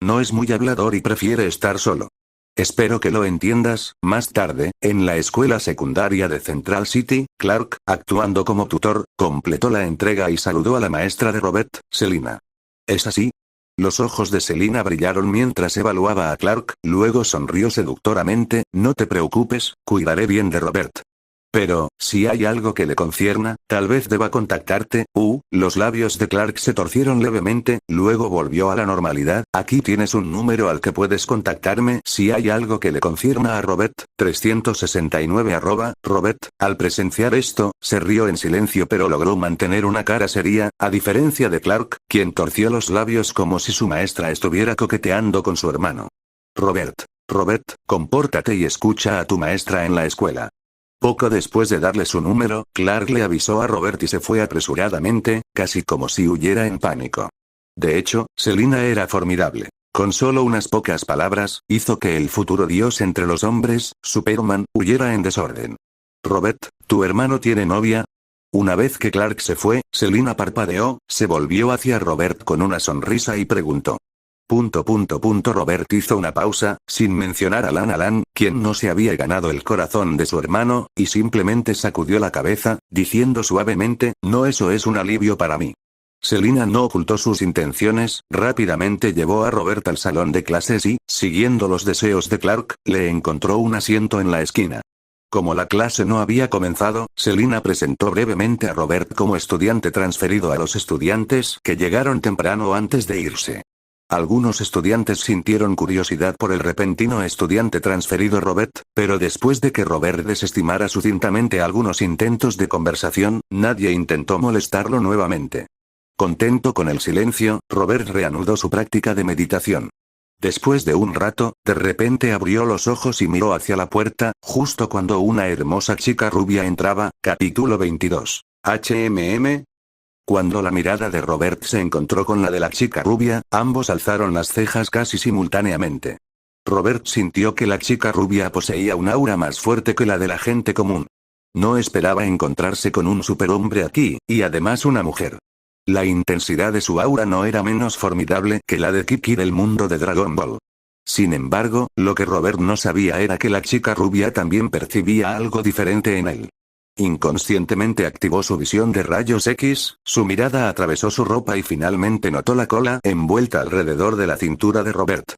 No es muy hablador y prefiere estar solo. Espero que lo entiendas. Más tarde, en la escuela secundaria de Central City, Clark, actuando como tutor, completó la entrega y saludó a la maestra de Robert, Selina. ¿Es así? Los ojos de Selina brillaron mientras evaluaba a Clark, luego sonrió seductoramente. No te preocupes, cuidaré bien de Robert. Pero, si hay algo que le concierna, tal vez deba contactarte. Los labios de Clark se torcieron levemente, luego volvió a la normalidad. Aquí tienes un número al que puedes contactarme si hay algo que le concierna a Robert. 369 Robert, al presenciar esto, se rió en silencio pero logró mantener una cara seria, a diferencia de Clark, quien torció los labios como si su maestra estuviera coqueteando con su hermano. Robert, compórtate y escucha a tu maestra en la escuela. Poco después de darle su número, Clark le avisó a Robert y se fue apresuradamente, casi como si huyera en pánico. De hecho, Selina era formidable. Con solo unas pocas palabras, hizo que el futuro dios entre los hombres, Superman, huyera en desorden. Robert, ¿tu hermano tiene novia? Una vez que Clark se fue, Selina parpadeó, se volvió hacia Robert con una sonrisa y preguntó. Robert hizo una pausa, sin mencionar a Lan, quien no se había ganado el corazón de su hermano, y simplemente sacudió la cabeza, diciendo suavemente, no, eso es un alivio para mí. Selina no ocultó sus intenciones, rápidamente llevó a Robert al salón de clases y, siguiendo los deseos de Clark, le encontró un asiento en la esquina. Como la clase no había comenzado, Selina presentó brevemente a Robert como estudiante transferido a los estudiantes que llegaron temprano antes de irse. Algunos estudiantes sintieron curiosidad por el repentino estudiante transferido Robert, pero después de que Robert desestimara sucintamente algunos intentos de conversación, nadie intentó molestarlo nuevamente. Contento con el silencio, Robert reanudó su práctica de meditación. Después de un rato, de repente abrió los ojos y miró hacia la puerta, justo cuando una hermosa chica rubia entraba. Capítulo 22. HMM. Cuando la mirada de Robert se encontró con la de la chica rubia, ambos alzaron las cejas casi simultáneamente. Robert sintió que la chica rubia poseía un aura más fuerte que la de la gente común. No esperaba encontrarse con un superhombre aquí, y además una mujer. La intensidad de su aura no era menos formidable que la de Kiki del mundo de Dragon Ball. Sin embargo, lo que Robert no sabía era que la chica rubia también percibía algo diferente en él. Inconscientemente activó su visión de rayos X, su mirada atravesó su ropa y finalmente notó la cola envuelta alrededor de la cintura de Robert.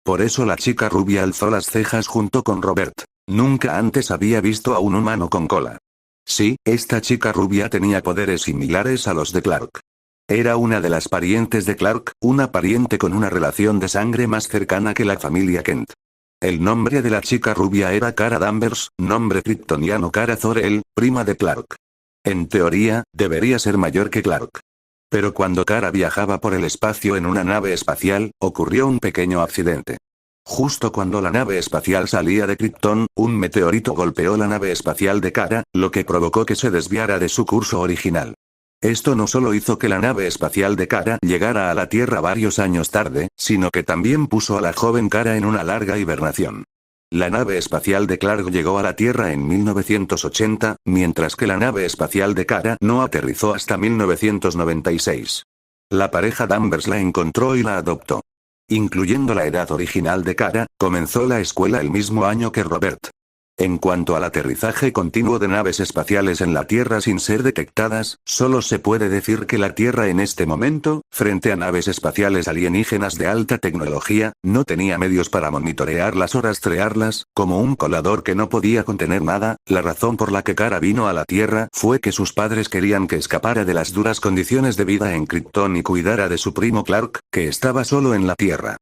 Por eso la chica rubia alzó las cejas junto con Robert. Nunca antes había visto a un humano con cola. Sí, esta chica rubia tenía poderes similares a los de Clark. Era una de las parientes de Clark, una pariente con una relación de sangre más cercana que la familia Kent. El nombre de la chica rubia era Kara Danvers, nombre kryptoniano Kara Zor-El, prima de Clark. En teoría, debería ser mayor que Clark. Pero cuando Kara viajaba por el espacio en una nave espacial, ocurrió un pequeño accidente. Justo cuando la nave espacial salía de Krypton, un meteorito golpeó la nave espacial de Kara, lo que provocó que se desviara de su curso original. Esto no solo hizo que la nave espacial de Kara llegara a la Tierra varios años tarde, sino que también puso a la joven Kara en una larga hibernación. La nave espacial de Clark llegó a la Tierra en 1980, mientras que la nave espacial de Kara no aterrizó hasta 1996. La pareja Danvers la encontró y la adoptó. Incluyendo la edad original de Kara, comenzó la escuela el mismo año que Robert. En cuanto al aterrizaje continuo de naves espaciales en la Tierra sin ser detectadas, solo se puede decir que la Tierra en este momento, frente a naves espaciales alienígenas de alta tecnología, no tenía medios para monitorearlas o rastrearlas, como un colador que no podía contener nada. La razón por la que Kara vino a la Tierra fue que sus padres querían que escapara de las duras condiciones de vida en Krypton y cuidara de su primo Clark, que estaba solo en la Tierra.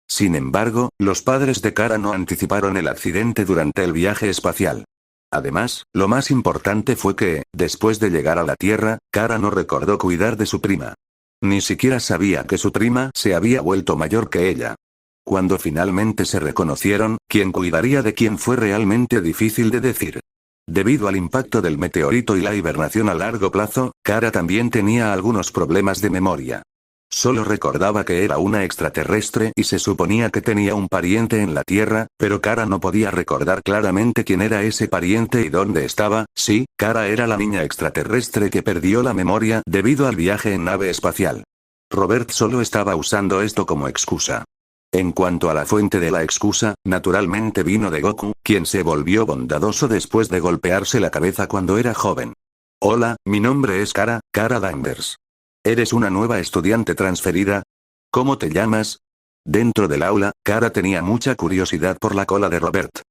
Sin embargo, los padres de Kara no anticiparon el accidente durante el viaje espacial. Además, lo más importante fue que, después de llegar a la Tierra, Kara no recordó cuidar de su prima. Ni siquiera sabía que su prima se había vuelto mayor que ella. Cuando finalmente se reconocieron, quién cuidaría de quién fue realmente difícil de decir. Debido al impacto del meteorito y la hibernación a largo plazo, Kara también tenía algunos problemas de memoria. Solo recordaba que era una extraterrestre y se suponía que tenía un pariente en la Tierra, pero Kara no podía recordar claramente quién era ese pariente y dónde estaba. Sí, Kara era la niña extraterrestre que perdió la memoria debido al viaje en nave espacial. Robert solo estaba usando esto como excusa. En cuanto a la fuente de la excusa, naturalmente vino de Goku, quien se volvió bondadoso después de golpearse la cabeza cuando era joven. Hola, mi nombre es Kara Danvers. ¿Eres una nueva estudiante transferida? ¿Cómo te llamas? Dentro del aula, Kara tenía mucha curiosidad por la cola de Robert.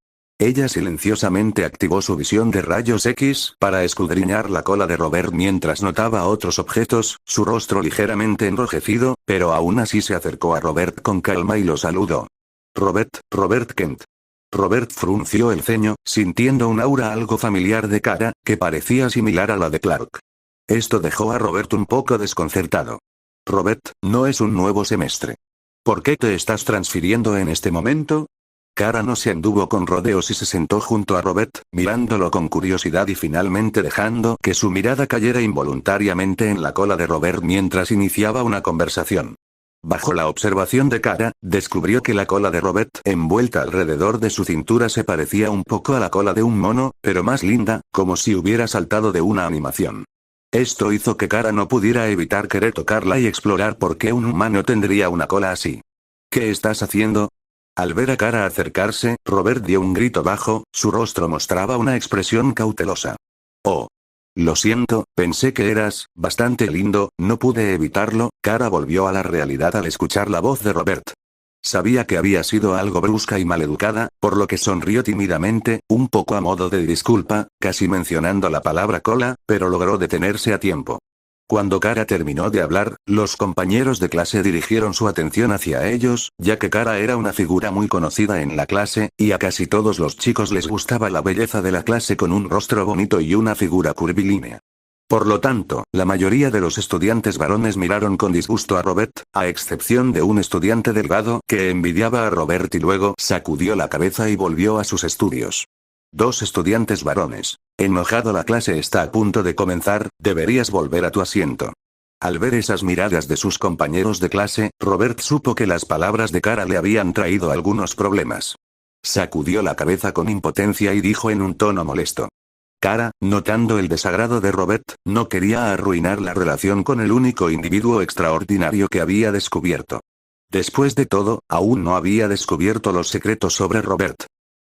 Ella silenciosamente activó su visión de rayos X para escudriñar la cola de Robert mientras notaba otros objetos, su rostro ligeramente enrojecido, pero aún así se acercó a Robert con calma y lo saludó. Robert Kent. Robert frunció el ceño, sintiendo un aura algo familiar de Kara, que parecía similar a la de Clark. Esto dejó a Robert un poco desconcertado. Robert, no es un nuevo semestre. ¿Por qué te estás transfiriendo en este momento? Kara no se anduvo con rodeos y se sentó junto a Robert, mirándolo con curiosidad y finalmente dejando que su mirada cayera involuntariamente en la cola de Robert mientras iniciaba una conversación. Bajo la observación de Kara, descubrió que la cola de Robert envuelta alrededor de su cintura se parecía un poco a la cola de un mono, pero más linda, como si hubiera saltado de una animación. Esto hizo que Kara no pudiera evitar querer tocarla y explorar por qué un humano tendría una cola así. ¿Qué estás haciendo? Al ver a Kara acercarse, Robert dio un grito bajo, su rostro mostraba una expresión cautelosa. Oh. Lo siento, pensé que eras bastante lindo, no pude evitarlo. Cara volvió a la realidad al escuchar la voz de Robert. Sabía que había sido algo brusca y maleducada, por lo que sonrió tímidamente, un poco a modo de disculpa, casi mencionando la palabra cola, pero logró detenerse a tiempo. Cuando Cara terminó de hablar, los compañeros de clase dirigieron su atención hacia ellos, ya que Cara era una figura muy conocida en la clase, y a casi todos los chicos les gustaba la belleza de la clase con un rostro bonito y una figura curvilínea. Por lo tanto, la mayoría de los estudiantes varones miraron con disgusto a Robert, a excepción de un estudiante delgado que envidiaba a Robert y luego sacudió la cabeza y volvió a sus estudios. Dos estudiantes varones. Enojado, la clase está a punto de comenzar, deberías volver a tu asiento. Al ver esas miradas de sus compañeros de clase, Robert supo que las palabras de Cara le habían traído algunos problemas. Sacudió la cabeza con impotencia y dijo en un tono molesto. Cara, notando el desagrado de Robert, no quería arruinar la relación con el único individuo extraordinario que había descubierto. Después de todo, aún no había descubierto los secretos sobre Robert.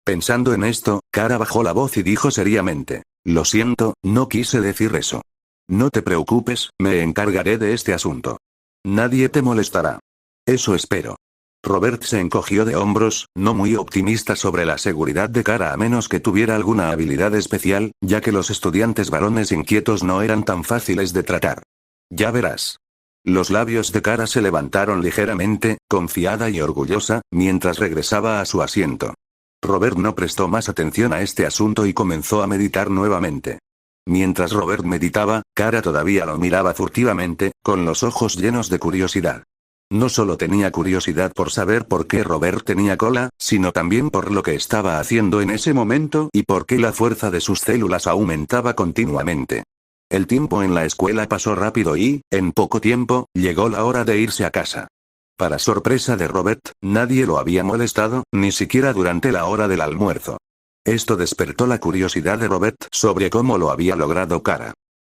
Pensando en esto, Cara bajó la voz y dijo seriamente. Lo siento, no quise decir eso. No te preocupes, me encargaré de este asunto. Nadie te molestará. Eso espero. Robert se encogió de hombros, no muy optimista sobre la seguridad de Cara a menos que tuviera alguna habilidad especial, ya que los estudiantes varones inquietos no eran tan fáciles de tratar. Ya verás. Los labios de Cara se levantaron ligeramente, confiada y orgullosa, mientras regresaba a su asiento. Robert no prestó más atención a este asunto y comenzó a meditar nuevamente. Mientras Robert meditaba, Cara todavía lo miraba furtivamente, con los ojos llenos de curiosidad. No solo tenía curiosidad por saber por qué Robert tenía cola, sino también por lo que estaba haciendo en ese momento y por qué la fuerza de sus células aumentaba continuamente. El tiempo en la escuela pasó rápido y, en poco tiempo, llegó la hora de irse a casa. Para sorpresa de Robert, nadie lo había molestado, ni siquiera durante la hora del almuerzo. Esto despertó la curiosidad de Robert sobre cómo lo había logrado Cara.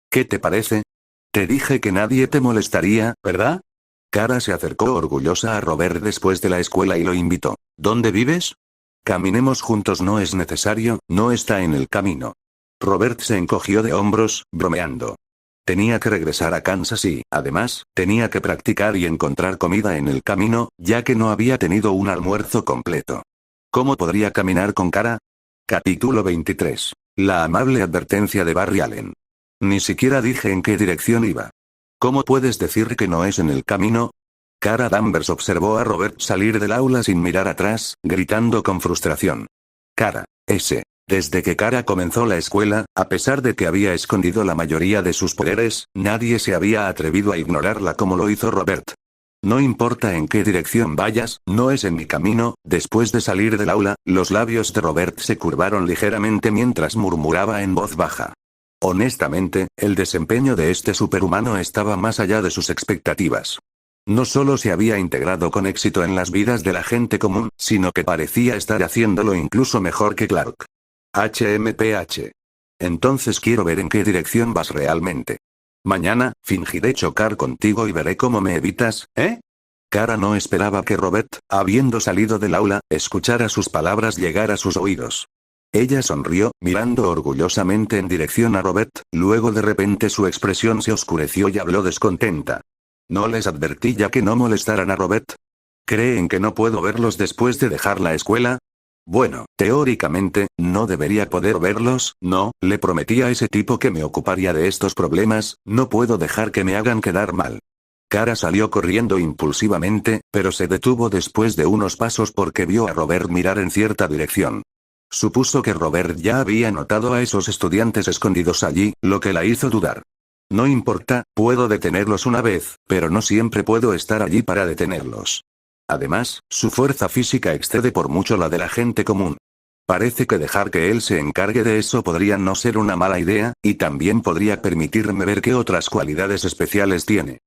¿Qué te parece? Te dije que nadie te molestaría, ¿verdad? Cara se acercó orgullosa a Robert después de la escuela y lo invitó. ¿Dónde vives? Caminemos juntos. No es necesario, no está en el camino. Robert se encogió de hombros, bromeando. Tenía que regresar a Kansas y, además, tenía que practicar y encontrar comida en el camino, ya que no había tenido un almuerzo completo. ¿Cómo podría caminar con Cara? Capítulo 23. La amable advertencia de Barry Allen. Ni siquiera dije en qué dirección iba. ¿Cómo puedes decir que no es en el camino? Cara Danvers observó a Robert salir del aula sin mirar atrás, gritando con frustración. Cara, ese. Desde que Cara comenzó la escuela, a pesar de que había escondido la mayoría de sus poderes, nadie se había atrevido a ignorarla como lo hizo Robert. No importa en qué dirección vayas, no es en mi camino. Después de salir del aula, los labios de Robert se curvaron ligeramente mientras murmuraba en voz baja. Honestamente, el desempeño de este superhumano estaba más allá de sus expectativas. No solo se había integrado con éxito en las vidas de la gente común, sino que parecía estar haciéndolo incluso mejor que Clark. HMPH. Entonces quiero ver en qué dirección vas realmente. Mañana, fingiré chocar contigo y veré cómo me evitas, ¿eh? Cara no esperaba que Robert, habiendo salido del aula, escuchara sus palabras llegar a sus oídos. Ella sonrió, mirando orgullosamente en dirección a Robert, luego de repente su expresión se oscureció y habló descontenta. ¿No les advertí ya que no molestaran a Robert? ¿Creen que no puedo verlos después de dejar la escuela? Bueno, teóricamente, no debería poder verlos, no, le prometí a ese tipo que me ocuparía de estos problemas, no puedo dejar que me hagan quedar mal. Cara salió corriendo impulsivamente, pero se detuvo después de unos pasos porque vio a Robert mirar en cierta dirección. Supuso que Robert ya había notado a esos estudiantes escondidos allí, lo que la hizo dudar. No importa, puedo detenerlos una vez, pero no siempre puedo estar allí para detenerlos. Además, su fuerza física excede por mucho la de la gente común. Parece que dejar que él se encargue de eso podría no ser una mala idea, y también podría permitirme ver qué otras cualidades especiales tiene.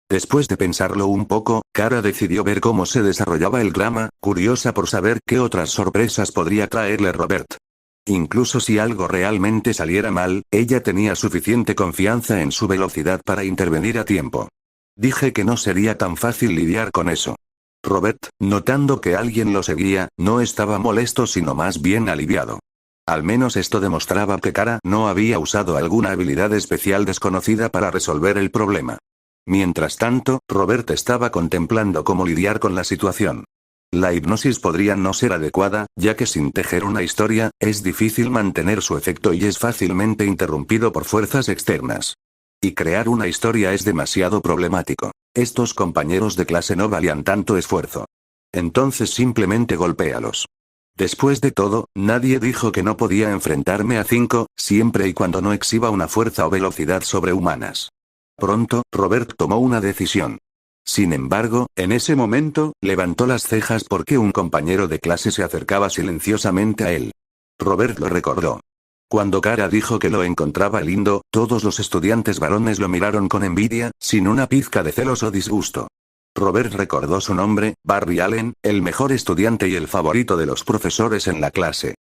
Después de pensarlo un poco, Cara decidió ver cómo se desarrollaba el drama, curiosa por saber qué otras sorpresas podría traerle Robert. Incluso si algo realmente saliera mal, ella tenía suficiente confianza en su velocidad para intervenir a tiempo. Dije que no sería tan fácil lidiar con eso. Robert, notando que alguien lo seguía, no estaba molesto sino más bien aliviado. Al menos esto demostraba que Kara no había usado alguna habilidad especial desconocida para resolver el problema. Mientras tanto, Robert estaba contemplando cómo lidiar con la situación. La hipnosis podría no ser adecuada, ya que sin tejer una historia, es difícil mantener su efecto y es fácilmente interrumpido por fuerzas externas. Y crear una historia es demasiado problemático. Estos compañeros de clase no valían tanto esfuerzo. Entonces simplemente golpéalos. Después de todo, nadie dijo que no podía enfrentarme a 5, siempre y cuando no exhiba una fuerza o velocidad sobrehumanas. Pronto, Robert tomó una decisión. Sin embargo, en ese momento, levantó las cejas porque un compañero de clase se acercaba silenciosamente a él. Robert lo recordó. Cuando Kara dijo que lo encontraba lindo, todos los estudiantes varones lo miraron con envidia, sin una pizca de celos o disgusto. Robert recordó su nombre, Barry Allen, el mejor estudiante y el favorito de los profesores en la clase.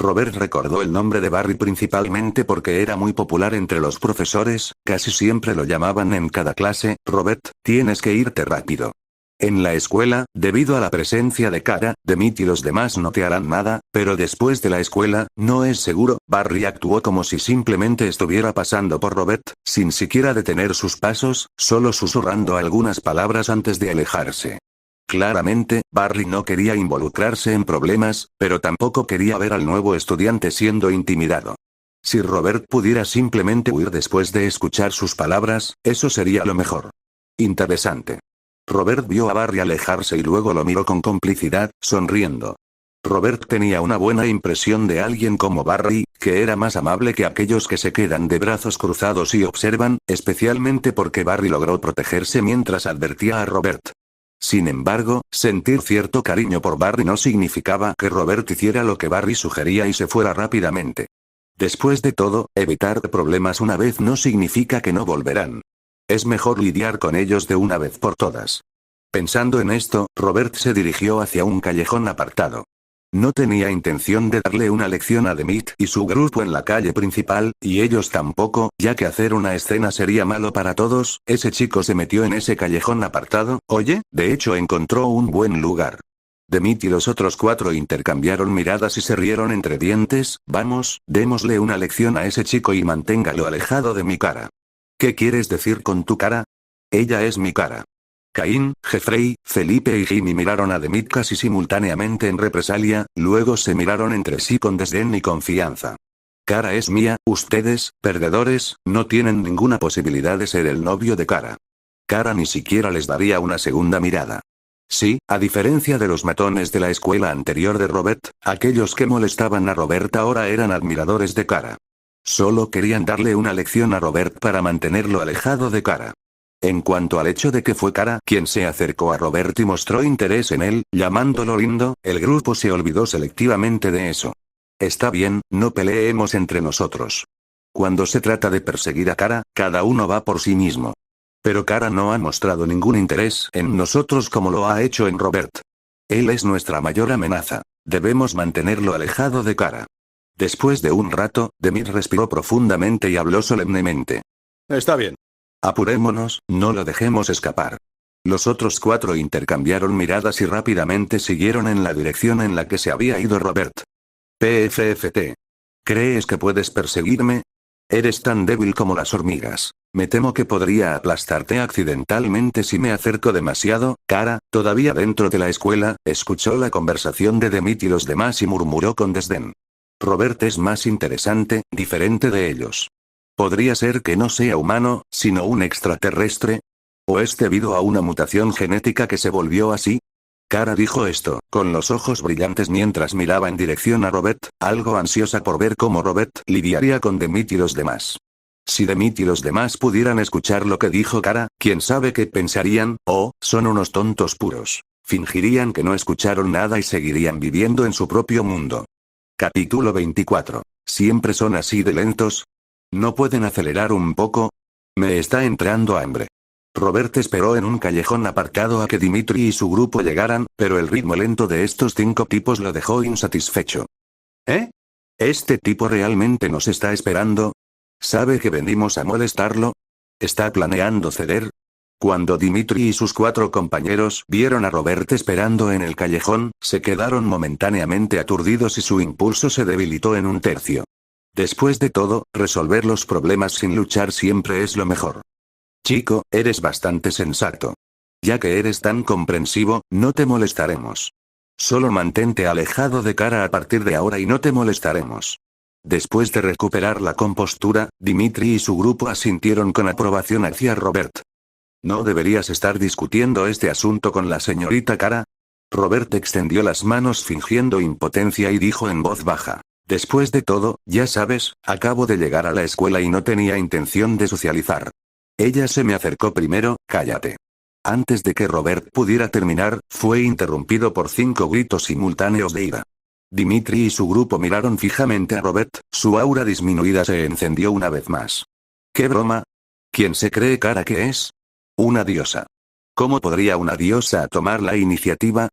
Robert recordó el nombre de Barry principalmente porque era muy popular entre los profesores, casi siempre lo llamaban en cada clase, Robert, tienes que irte rápido. En la escuela, debido a la presencia de Kara, Demit y los demás no te harán nada, pero después de la escuela, no es seguro. Barry actuó como si simplemente estuviera pasando por Robert, sin siquiera detener sus pasos, solo susurrando algunas palabras antes de alejarse. Claramente, Barry no quería involucrarse en problemas, pero tampoco quería ver al nuevo estudiante siendo intimidado. Si Robert pudiera simplemente huir después de escuchar sus palabras, eso sería lo mejor. Interesante. Robert vio a Barry alejarse y luego lo miró con complicidad, sonriendo. Robert tenía una buena impresión de alguien como Barry, que era más amable que aquellos que se quedan de brazos cruzados y observan, especialmente porque Barry logró protegerse mientras advertía a Robert. Sin embargo, sentir cierto cariño por Barry no significaba que Robert hiciera lo que Barry sugería y se fuera rápidamente. Después de todo, evitar problemas una vez no significa que no volverán. Es mejor lidiar con ellos de una vez por todas. Pensando en esto, Robert se dirigió hacia un callejón apartado. No tenía intención de darle una lección a Demit y su grupo en la calle principal, y ellos tampoco, ya que hacer una escena sería malo para todos. Ese chico se metió en ese callejón apartado, de hecho encontró un buen lugar. Demit y los otros 4 intercambiaron miradas y se rieron entre dientes. Vamos, démosle una lección a ese chico y manténgalo alejado de mi cara. ¿Qué quieres decir con tu cara? Ella es mi cara. Caín, Jeffrey, Felipe y Jimmy miraron a Demit casi simultáneamente en represalia, luego se miraron entre sí con desdén y confianza. Kara es mía, ustedes, perdedores, no tienen ninguna posibilidad de ser el novio de Kara. Kara ni siquiera les daría una segunda mirada. Sí, a diferencia de los matones de la escuela anterior de Robert, aquellos que molestaban a Robert ahora eran admiradores de Kara. Solo querían darle una lección a Robert para mantenerlo alejado de Kara. En cuanto al hecho de que fue Kara quien se acercó a Robert y mostró interés en él, llamándolo lindo, el grupo se olvidó selectivamente de eso. Está bien, no peleemos entre nosotros. Cuando se trata de perseguir a Kara, cada uno va por sí mismo. Pero Kara no ha mostrado ningún interés en nosotros como lo ha hecho en Robert. Él es nuestra mayor amenaza. Debemos mantenerlo alejado de Kara. Después de un rato, Demit respiró profundamente y habló solemnemente. Está bien. Apurémonos, no lo dejemos escapar. Los otros 4 intercambiaron miradas y rápidamente siguieron en la dirección en la que se había ido Robert. PFFT. ¿Crees que puedes perseguirme? Eres tan débil como las hormigas. Me temo que podría aplastarte accidentalmente si me acerco demasiado. Kara, todavía dentro de la escuela, escuchó la conversación de Demit y los demás y murmuró con desdén. Robert es más interesante, diferente de ellos. ¿Podría ser que no sea humano, sino un extraterrestre? ¿O es debido a una mutación genética que se volvió así? Kara dijo esto, con los ojos brillantes mientras miraba en dirección a Robert, algo ansiosa por ver cómo Robert lidiaría con Demit y los demás. Si Demit y los demás pudieran escuchar lo que dijo Kara, quién sabe qué pensarían. Son unos tontos puros. Fingirían que no escucharon nada y seguirían viviendo en su propio mundo. Capítulo 24. ¿Siempre son así de lentos? ¿No pueden acelerar un poco? Me está entrando hambre. Robert esperó en un callejón apartado a que Dimitri y su grupo llegaran, pero el ritmo lento de estos 5 tipos lo dejó insatisfecho. ¿Eh? ¿Este tipo realmente nos está esperando? ¿Sabe que venimos a molestarlo? ¿Está planeando ceder? Cuando Dimitri y sus 4 compañeros vieron a Robert esperando en el callejón, se quedaron momentáneamente aturdidos y su impulso se debilitó en un tercio. Después de todo, resolver los problemas sin luchar siempre es lo mejor. Chico, eres bastante sensato. Ya que eres tan comprensivo, no te molestaremos. Solo mantente alejado de Kara a partir de ahora y no te molestaremos. Después de recuperar la compostura, Dimitri y su grupo asintieron con aprobación hacia Robert. ¿No deberías estar discutiendo este asunto con la señorita Kara? Robert extendió las manos fingiendo impotencia y dijo en voz baja. Después de todo, ya sabes, acabo de llegar a la escuela y no tenía intención de socializar. Ella se me acercó primero, cállate. Antes de que Robert pudiera terminar, fue interrumpido por 5 gritos simultáneos de ira. Dimitri y su grupo miraron fijamente a Robert, su aura disminuida se encendió una vez más. ¿Qué broma? ¿Quién se cree Kara que es? Una diosa. ¿Cómo podría una diosa tomar la iniciativa?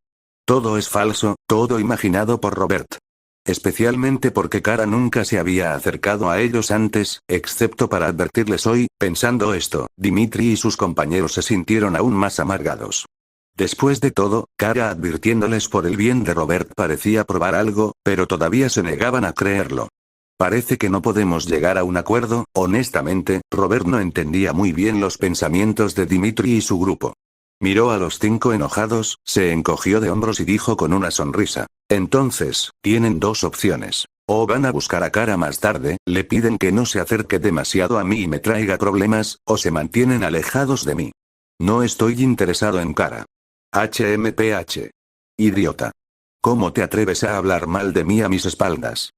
Todo es falso, todo imaginado por Robert. Especialmente porque Kara nunca se había acercado a ellos antes, excepto para advertirles hoy. Pensando esto, Dimitri y sus compañeros se sintieron aún más amargados. Después de todo, Kara advirtiéndoles por el bien de Robert parecía probar algo, pero todavía se negaban a creerlo. Parece que no podemos llegar a un acuerdo. Honestamente, Robert no entendía muy bien los pensamientos de Dimitri y su grupo. Miró a los 5 enojados, se encogió de hombros y dijo con una sonrisa. Entonces, tienen 2 opciones. O van a buscar a Kara más tarde, le piden que no se acerque demasiado a mí y me traiga problemas, o se mantienen alejados de mí. No estoy interesado en Kara. HMPH. Idiota. ¿Cómo te atreves a hablar mal de mí a mis espaldas?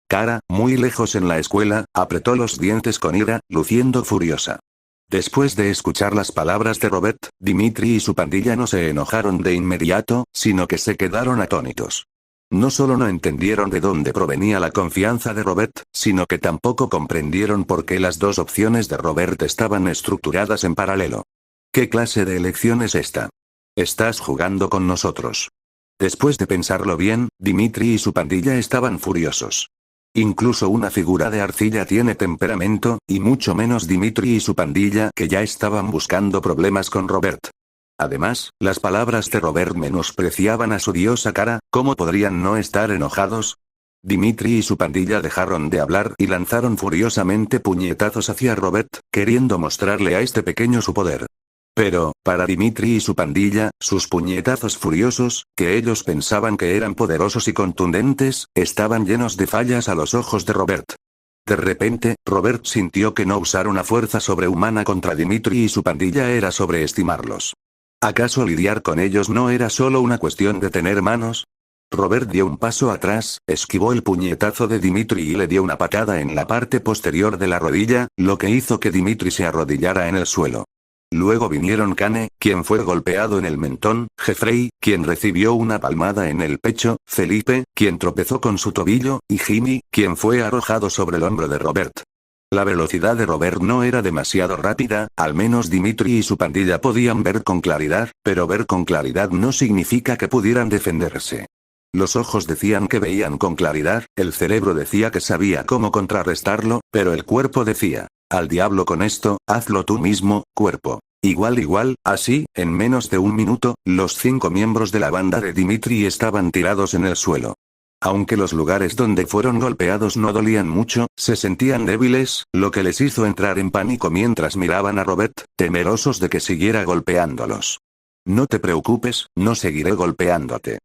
Kara, muy lejos en la escuela, apretó los dientes con ira, luciendo furiosa. Después de escuchar las palabras de Robert, Dimitri y su pandilla no se enojaron de inmediato, sino que se quedaron atónitos. No solo no entendieron de dónde provenía la confianza de Robert, sino que tampoco comprendieron por qué las 2 opciones de Robert estaban estructuradas en paralelo. ¿Qué clase de elección es esta? Estás jugando con nosotros. Después de pensarlo bien, Dimitri y su pandilla estaban furiosos. Incluso una figura de arcilla tiene temperamento, y mucho menos Dimitri y su pandilla que ya estaban buscando problemas con Robert. Además, las palabras de Robert menospreciaban a su diosa Kara. ¿Cómo podrían no estar enojados? Dimitri y su pandilla dejaron de hablar y lanzaron furiosamente puñetazos hacia Robert, queriendo mostrarle a este pequeño su poder. Pero, para Dimitri y su pandilla, sus puñetazos furiosos, que ellos pensaban que eran poderosos y contundentes, estaban llenos de fallas a los ojos de Robert. De repente, Robert sintió que no usar una fuerza sobrehumana contra Dimitri y su pandilla era sobreestimarlos. ¿Acaso lidiar con ellos no era solo una cuestión de tener manos? Robert dio un paso atrás, esquivó el puñetazo de Dimitri y le dio una patada en la parte posterior de la rodilla, lo que hizo que Dimitri se arrodillara en el suelo. Luego vinieron Kane, quien fue golpeado en el mentón, Jeffrey, quien recibió una palmada en el pecho, Felipe, quien tropezó con su tobillo, y Jimmy, quien fue arrojado sobre el hombro de Robert. La velocidad de Robert no era demasiado rápida, al menos Dimitri y su pandilla podían ver con claridad, pero ver con claridad no significa que pudieran defenderse. Los ojos decían que veían con claridad, el cerebro decía que sabía cómo contrarrestarlo, pero el cuerpo decía, al diablo con esto, hazlo tú mismo, cuerpo. Igual, así, en menos de un minuto, los 5 miembros de la banda de Dimitri estaban tirados en el suelo. Aunque los lugares donde fueron golpeados no dolían mucho, se sentían débiles, lo que les hizo entrar en pánico mientras miraban a Robert, temerosos de que siguiera golpeándolos. No te preocupes, no seguiré golpeándote.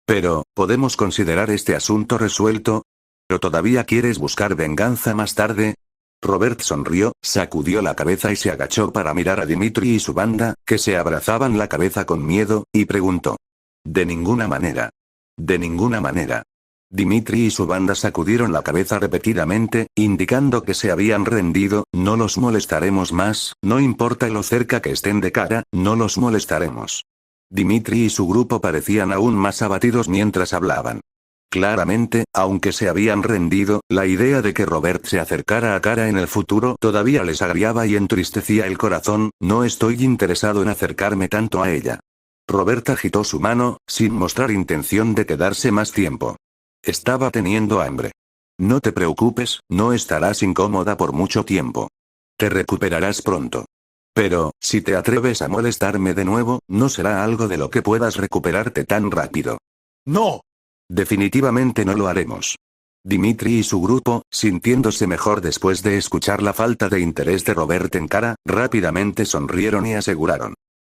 Pero, ¿podemos considerar este asunto resuelto? ¿Pero todavía quieres buscar venganza más tarde? Robert sonrió, sacudió la cabeza y se agachó para mirar a Dimitri y su banda, que se abrazaban la cabeza con miedo, y preguntó. De ninguna manera. De ninguna manera. Dimitri y su banda sacudieron la cabeza repetidamente, indicando que se habían rendido. No los molestaremos más, no importa lo cerca que estén de Kara, no los molestaremos. Dimitri y su grupo parecían aún más abatidos mientras hablaban. Claramente, aunque se habían rendido, la idea de que Robert se acercara a Kara en el futuro todavía les agriaba y entristecía el corazón. No estoy interesado en acercarme tanto a ella. Robert agitó su mano, sin mostrar intención de quedarse más tiempo. Estaba teniendo hambre. No te preocupes, no estarás incómoda por mucho tiempo. Te recuperarás pronto. Pero, si te atreves a molestarme de nuevo, no será algo de lo que puedas recuperarte tan rápido. ¡No! Definitivamente no lo haremos. Dimitri y su grupo, sintiéndose mejor después de escuchar la falta de interés de Robert en Kara, rápidamente sonrieron y aseguraron.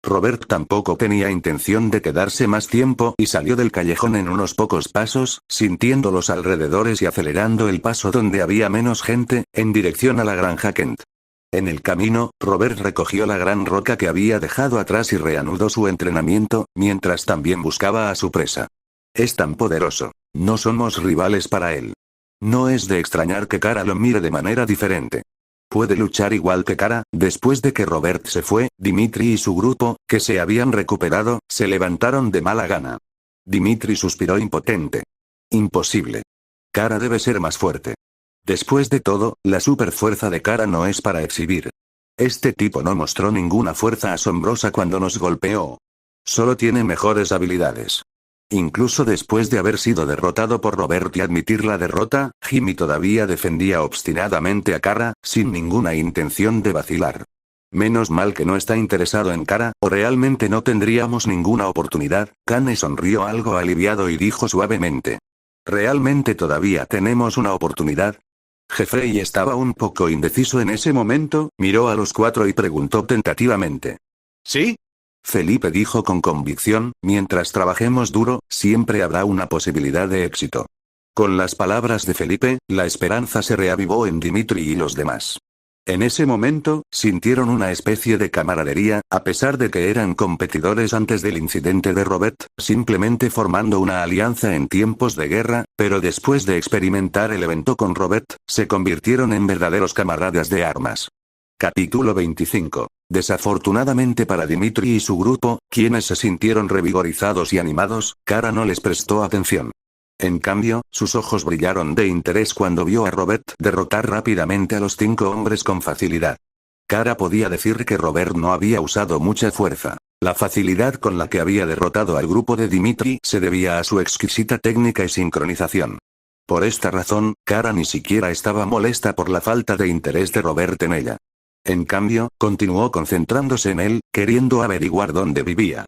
Robert tampoco tenía intención de quedarse más tiempo y salió del callejón en unos pocos pasos, sintiendo los alrededores y acelerando el paso donde había menos gente, en dirección a la granja Kent. En el camino, Robert recogió la gran roca que había dejado atrás y reanudó su entrenamiento, mientras también buscaba a su presa. Es tan poderoso. No somos rivales para él. No es de extrañar que Kara lo mire de manera diferente. Puede luchar igual que Kara. Después de que Robert se fue, Dimitri y su grupo, que se habían recuperado, se levantaron de mala gana. Dimitri suspiró impotente. Imposible. Kara debe ser más fuerte. Después de todo, la superfuerza de Kara no es para exhibir. Este tipo no mostró ninguna fuerza asombrosa cuando nos golpeó. Solo tiene mejores habilidades. Incluso después de haber sido derrotado por Robert y admitir la derrota, Jimmy todavía defendía obstinadamente a Kara, sin ninguna intención de vacilar. Menos mal que no está interesado en Kara, o realmente no tendríamos ninguna oportunidad. Kane sonrió algo aliviado y dijo suavemente. ¿Realmente todavía tenemos una oportunidad? Jeffrey estaba un poco indeciso en ese momento, miró a los cuatro y preguntó tentativamente. ¿Sí? Felipe dijo con convicción, mientras trabajemos duro, siempre habrá una posibilidad de éxito. Con las palabras de Felipe, la esperanza se reavivó en Dimitri y los demás. En ese momento, sintieron una especie de camaradería, a pesar de que eran competidores antes del incidente de Robert, simplemente formando una alianza en tiempos de guerra, pero después de experimentar el evento con Robert, se convirtieron en verdaderos camaradas de armas. Capítulo 25. Desafortunadamente para Dimitri y su grupo, quienes se sintieron revigorizados y animados, Kara no les prestó atención. En cambio, sus ojos brillaron de interés cuando vio a Robert derrotar rápidamente a los 5 hombres con facilidad. Kara podía decir que Robert no había usado mucha fuerza. La facilidad con la que había derrotado al grupo de Dimitri se debía a su exquisita técnica y sincronización. Por esta razón, Kara ni siquiera estaba molesta por la falta de interés de Robert en ella. En cambio, continuó concentrándose en él, queriendo averiguar dónde vivía.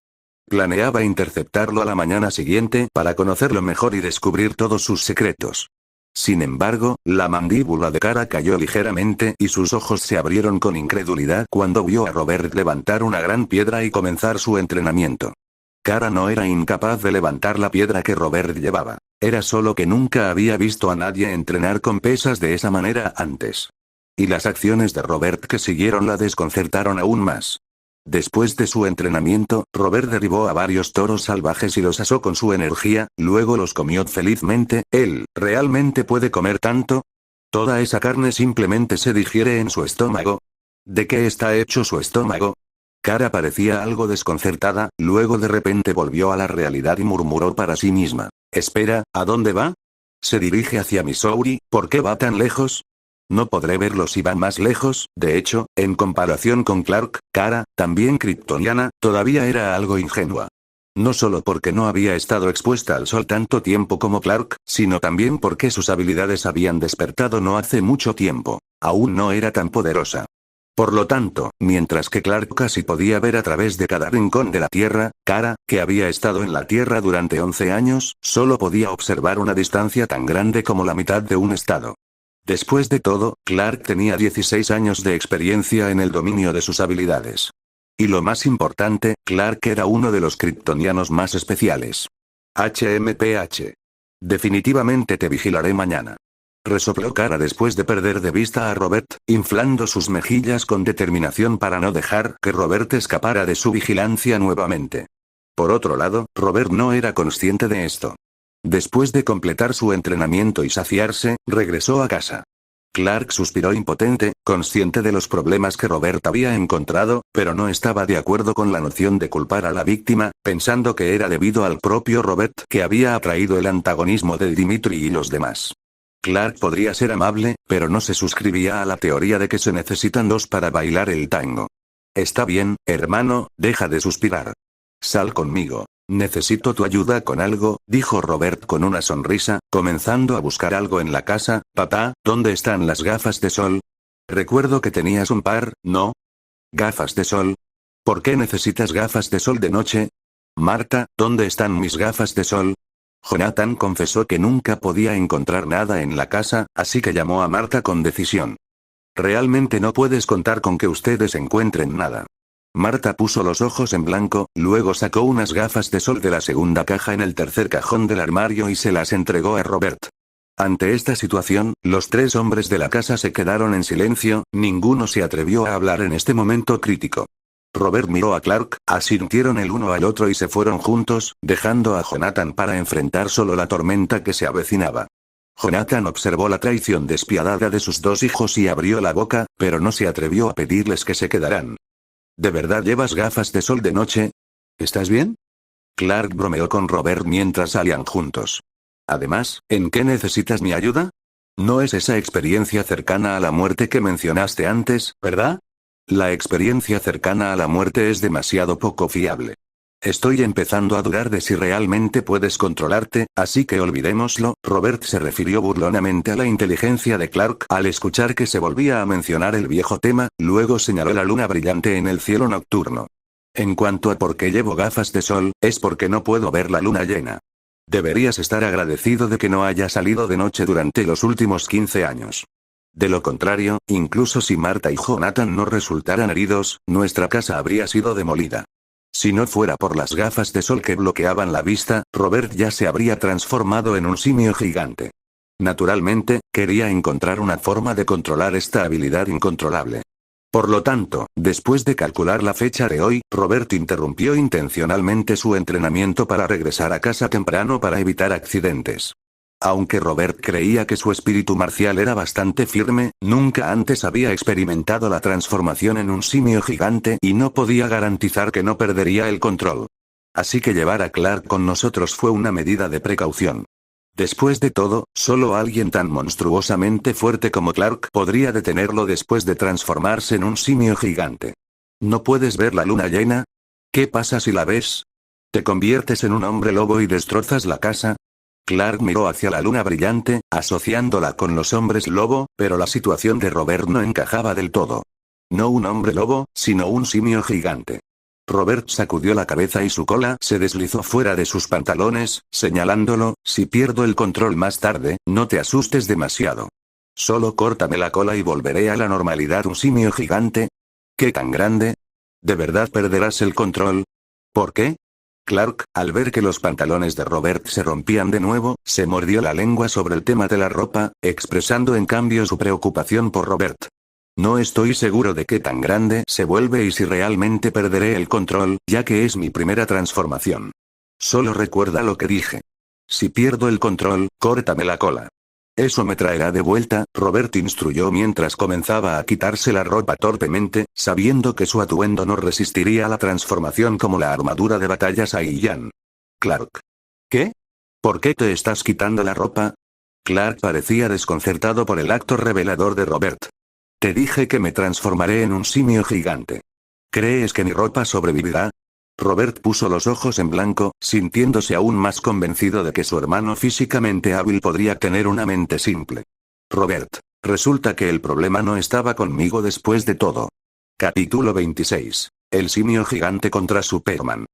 Planeaba interceptarlo a la mañana siguiente para conocerlo mejor y descubrir todos sus secretos. Sin embargo, la mandíbula de Kara cayó ligeramente y sus ojos se abrieron con incredulidad cuando vio a Robert levantar una gran piedra y comenzar su entrenamiento. Kara no era incapaz de levantar la piedra que Robert llevaba. Era solo que nunca había visto a nadie entrenar con pesas de esa manera antes. Y las acciones de Robert que siguieron la desconcertaron aún más. Después de su entrenamiento, Robert derribó a varios toros salvajes y los asó con su energía, luego los comió felizmente. ¿Él realmente puede comer tanto? ¿Toda esa carne simplemente se digiere en su estómago? ¿De qué está hecho su estómago? Kara parecía algo desconcertada, luego de repente volvió a la realidad y murmuró para sí misma. Espera, ¿a dónde va? Se dirige hacia Missouri. ¿Por qué va tan lejos? No podré verlo si va más lejos. De hecho, en comparación con Clark, Kara, también kryptoniana, todavía era algo ingenua. No solo porque no había estado expuesta al sol tanto tiempo como Clark, sino también porque sus habilidades habían despertado no hace mucho tiempo. Aún no era tan poderosa. Por lo tanto, mientras que Clark casi podía ver a través de cada rincón de la Tierra, Kara, que había estado en la Tierra durante 11 años, solo podía observar una distancia tan grande como la mitad de un estado. Después de todo, Clark tenía 16 años de experiencia en el dominio de sus habilidades. Y lo más importante, Clark era uno de los kryptonianos más especiales. HMPH. Definitivamente te vigilaré mañana. Resopló Kara después de perder de vista a Robert, inflando sus mejillas con determinación para no dejar que Robert escapara de su vigilancia nuevamente. Por otro lado, Robert no era consciente de esto. Después de completar su entrenamiento y saciarse, regresó a casa. Clark suspiró impotente, consciente de los problemas que Robert había encontrado, pero no estaba de acuerdo con la noción de culpar a la víctima, pensando que era debido al propio Robert que había atraído el antagonismo de Dimitri y los demás. Clark podría ser amable, pero no se suscribía a la teoría de que se necesitan dos para bailar el tango. Está bien, hermano, deja de suspirar. Sal conmigo. Necesito tu ayuda con algo, dijo Robert con una sonrisa, comenzando a buscar algo en la casa. Papá, ¿dónde están las gafas de sol? Recuerdo que tenías un par, ¿no? ¿Gafas de sol? ¿Por qué necesitas gafas de sol de noche? Marta, ¿dónde están mis gafas de sol? Jonathan confesó que nunca podía encontrar nada en la casa, así que llamó a Marta con decisión. Realmente no puedes contar con que ustedes encuentren nada. Marta puso los ojos en blanco, luego sacó unas gafas de sol de la segunda caja en el tercer cajón del armario y se las entregó a Robert. Ante esta situación, los tres hombres de la casa se quedaron en silencio, ninguno se atrevió a hablar en este momento crítico. Robert miró a Clark, asintieron el uno al otro y se fueron juntos, dejando a Jonathan para enfrentar solo la tormenta que se avecinaba. Jonathan observó la traición despiadada de sus dos hijos y abrió la boca, pero no se atrevió a pedirles que se quedaran. ¿De verdad llevas gafas de sol de noche? ¿Estás bien? Clark bromeó con Robert mientras salían juntos. Además, ¿en qué necesitas mi ayuda? No es esa experiencia cercana a la muerte que mencionaste antes, ¿verdad? La experiencia cercana a la muerte es demasiado poco fiable. Estoy empezando a dudar de si realmente puedes controlarte, así que olvidémoslo. Robert se refirió burlonamente a la inteligencia de Clark al escuchar que se volvía a mencionar el viejo tema, luego señaló la luna brillante en el cielo nocturno. En cuanto a por qué llevo gafas de sol, es porque no puedo ver la luna llena. Deberías estar agradecido de que no haya salido de noche durante los últimos 15 años. De lo contrario, incluso si Marta y Jonathan no resultaran heridos, nuestra casa habría sido demolida. Si no fuera por las gafas de sol que bloqueaban la vista, Robert ya se habría transformado en un simio gigante. Naturalmente, quería encontrar una forma de controlar esta habilidad incontrolable. Por lo tanto, después de calcular la fecha de hoy, Robert interrumpió intencionalmente su entrenamiento para regresar a casa temprano para evitar accidentes. Aunque Robert creía que su espíritu marcial era bastante firme, nunca antes había experimentado la transformación en un simio gigante y no podía garantizar que no perdería el control. Así que llevar a Clark con nosotros fue una medida de precaución. Después de todo, solo alguien tan monstruosamente fuerte como Clark podría detenerlo después de transformarse en un simio gigante. ¿No puedes ver la luna llena? ¿Qué pasa si la ves? ¿Te conviertes en un hombre lobo y destrozas la casa? Clark miró hacia la luna brillante, asociándola con los hombres lobo, pero la situación de Robert no encajaba del todo. No un hombre lobo, sino un simio gigante. Robert sacudió la cabeza y su cola se deslizó fuera de sus pantalones, señalándolo: si pierdo el control más tarde, no te asustes demasiado. Solo córtame la cola y volveré a la normalidad. ¿Un simio gigante? ¿Qué tan grande? ¿De verdad perderás el control? ¿Por qué? Clark, al ver que los pantalones de Robert se rompían de nuevo, se mordió la lengua sobre el tema de la ropa, expresando en cambio su preocupación por Robert. No estoy seguro de qué tan grande se vuelve y si realmente perderé el control, ya que es mi primera transformación. Solo recuerda lo que dije. Si pierdo el control, córtame la cola. Eso me traerá de vuelta, Robert instruyó mientras comenzaba a quitarse la ropa torpemente, sabiendo que su atuendo no resistiría a la transformación como la armadura de batalla Saiyan. Clark. ¿Qué? ¿Por qué te estás quitando la ropa? Clark parecía desconcertado por el acto revelador de Robert. Te dije que me transformaré en un simio gigante. ¿Crees que mi ropa sobrevivirá? Robert puso los ojos en blanco, sintiéndose aún más convencido de que su hermano físicamente hábil podría tener una mente simple. Robert, resulta que el problema no estaba conmigo después de todo. Capítulo 26. El simio gigante contra Superman.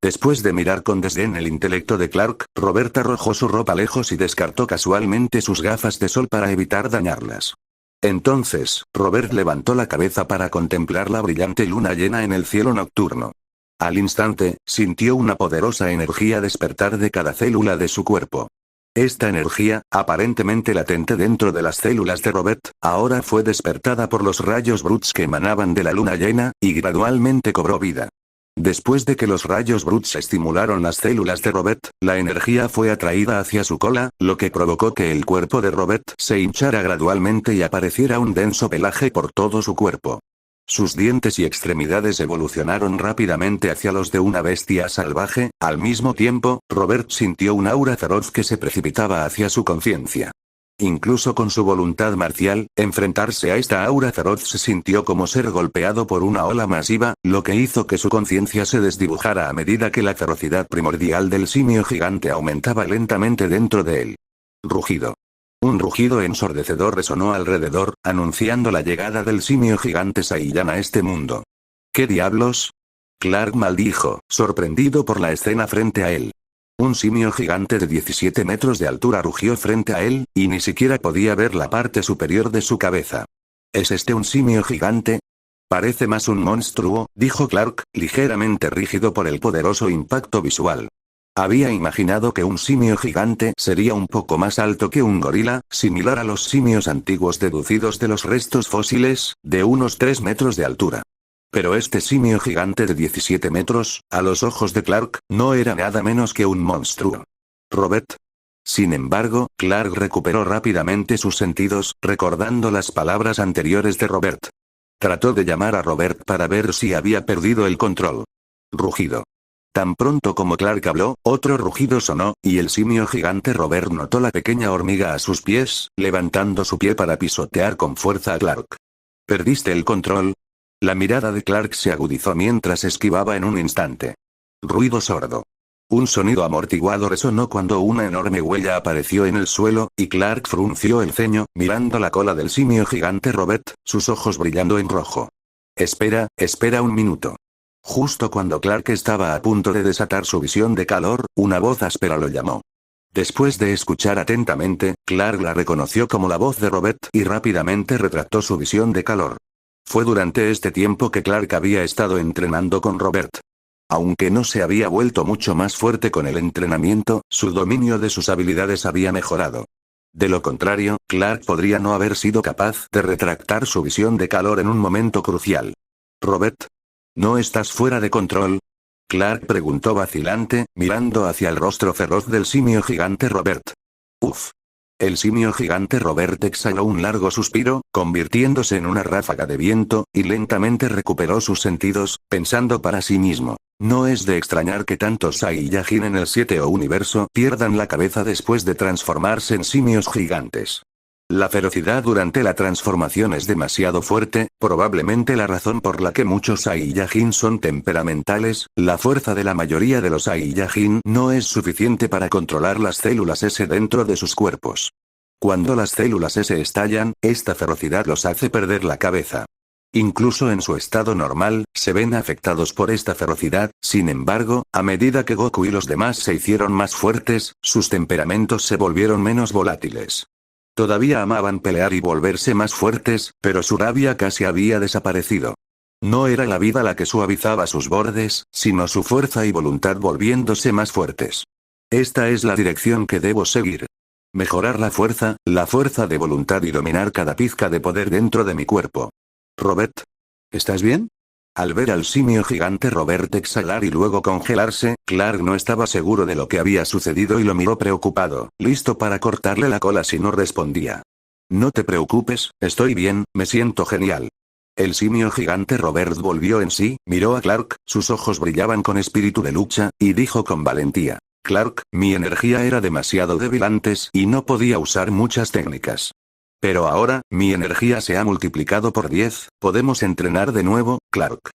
Después de mirar con desdén el intelecto de Clark, Robert arrojó su ropa lejos y descartó casualmente sus gafas de sol para evitar dañarlas. Entonces, Robert levantó la cabeza para contemplar la brillante luna llena en el cielo nocturno. Al instante, sintió una poderosa energía despertar de cada célula de su cuerpo. Esta energía, aparentemente latente dentro de las células de Robert, ahora fue despertada por los rayos Bruts que emanaban de la luna llena, y gradualmente cobró vida. Después de que los rayos Bruts estimularon las células de Robert, la energía fue atraída hacia su cola, lo que provocó que el cuerpo de Robert se hinchara gradualmente y apareciera un denso pelaje por todo su cuerpo. Sus dientes y extremidades evolucionaron rápidamente hacia los de una bestia salvaje. Al mismo tiempo, Robert sintió un aura feroz que se precipitaba hacia su conciencia. Incluso con su voluntad marcial, enfrentarse a esta aura feroz se sintió como ser golpeado por una ola masiva, lo que hizo que su conciencia se desdibujara a medida que la ferocidad primordial del simio gigante aumentaba lentamente dentro de él. Rugido. Un rugido ensordecedor resonó alrededor, anunciando la llegada del simio gigante Saiyan a este mundo. ¿Qué diablos? Clark maldijo, sorprendido por la escena frente a él. Un simio gigante de 17 metros de altura rugió frente a él, y ni siquiera podía ver la parte superior de su cabeza. ¿Es este un simio gigante? Parece más un monstruo, dijo Clark, ligeramente rígido por el poderoso impacto visual. Había imaginado que un simio gigante sería un poco más alto que un gorila, similar a los simios antiguos deducidos de los restos fósiles, de unos 3 metros de altura. Pero este simio gigante de 17 metros, a los ojos de Clark, no era nada menos que un monstruo. ¿Robert? Sin embargo, Clark recuperó rápidamente sus sentidos, recordando las palabras anteriores de Robert. Trató de llamar a Robert para ver si había perdido el control. Rugido. Tan pronto como Clark habló, otro rugido sonó, y el simio gigante Robert notó la pequeña hormiga a sus pies, levantando su pie para pisotear con fuerza a Clark. ¿Perdiste el control? La mirada de Clark se agudizó mientras esquivaba en un instante. Ruido sordo. Un sonido amortiguado resonó cuando una enorme huella apareció en el suelo, y Clark frunció el ceño, mirando la cola del simio gigante Robert, sus ojos brillando en rojo. Espera un minuto. Justo cuando Clark estaba a punto de desatar su visión de calor, una voz áspera lo llamó. Después de escuchar atentamente, Clark la reconoció como la voz de Robert y rápidamente retractó su visión de calor. Fue durante este tiempo que Clark había estado entrenando con Robert. Aunque no se había vuelto mucho más fuerte con el entrenamiento, su dominio de sus habilidades había mejorado. De lo contrario, Clark podría no haber sido capaz de retractar su visión de calor en un momento crucial. ¿Robert? ¿No estás fuera de control? Clark preguntó vacilante, mirando hacia el rostro feroz del simio gigante Robert. Uf. El simio gigante Robert exhaló un largo suspiro, convirtiéndose en una ráfaga de viento, y lentamente recuperó sus sentidos, pensando para sí mismo. No es de extrañar que tantos Saiyajin en el 7 o universo pierdan la cabeza después de transformarse en simios gigantes. La ferocidad durante la transformación es demasiado fuerte, probablemente la razón por la que muchos Saiyajin son temperamentales. La fuerza de la mayoría de los Saiyajin no es suficiente para controlar las células S dentro de sus cuerpos. Cuando las células S estallan, esta ferocidad los hace perder la cabeza. Incluso en su estado normal, se ven afectados por esta ferocidad. Sin embargo, a medida que Goku y los demás se hicieron más fuertes, sus temperamentos se volvieron menos volátiles. Todavía amaban pelear y volverse más fuertes, pero su rabia casi había desaparecido. No era la vida la que suavizaba sus bordes, sino su fuerza y voluntad volviéndose más fuertes. Esta es la dirección que debo seguir. Mejorar la fuerza de voluntad y dominar cada pizca de poder dentro de mi cuerpo. Robert. ¿Estás bien? Al ver al simio gigante Robert exhalar y luego congelarse, Clark no estaba seguro de lo que había sucedido y lo miró preocupado, listo para cortarle la cola si no respondía. No te preocupes, estoy bien, me siento genial. El simio gigante Robert volvió en sí, miró a Clark, sus ojos brillaban con espíritu de lucha, y dijo con valentía. Clark, mi energía era demasiado débil antes y no podía usar muchas técnicas. Pero ahora, mi energía se ha multiplicado por 10, ¿podemos entrenar de nuevo, Clark?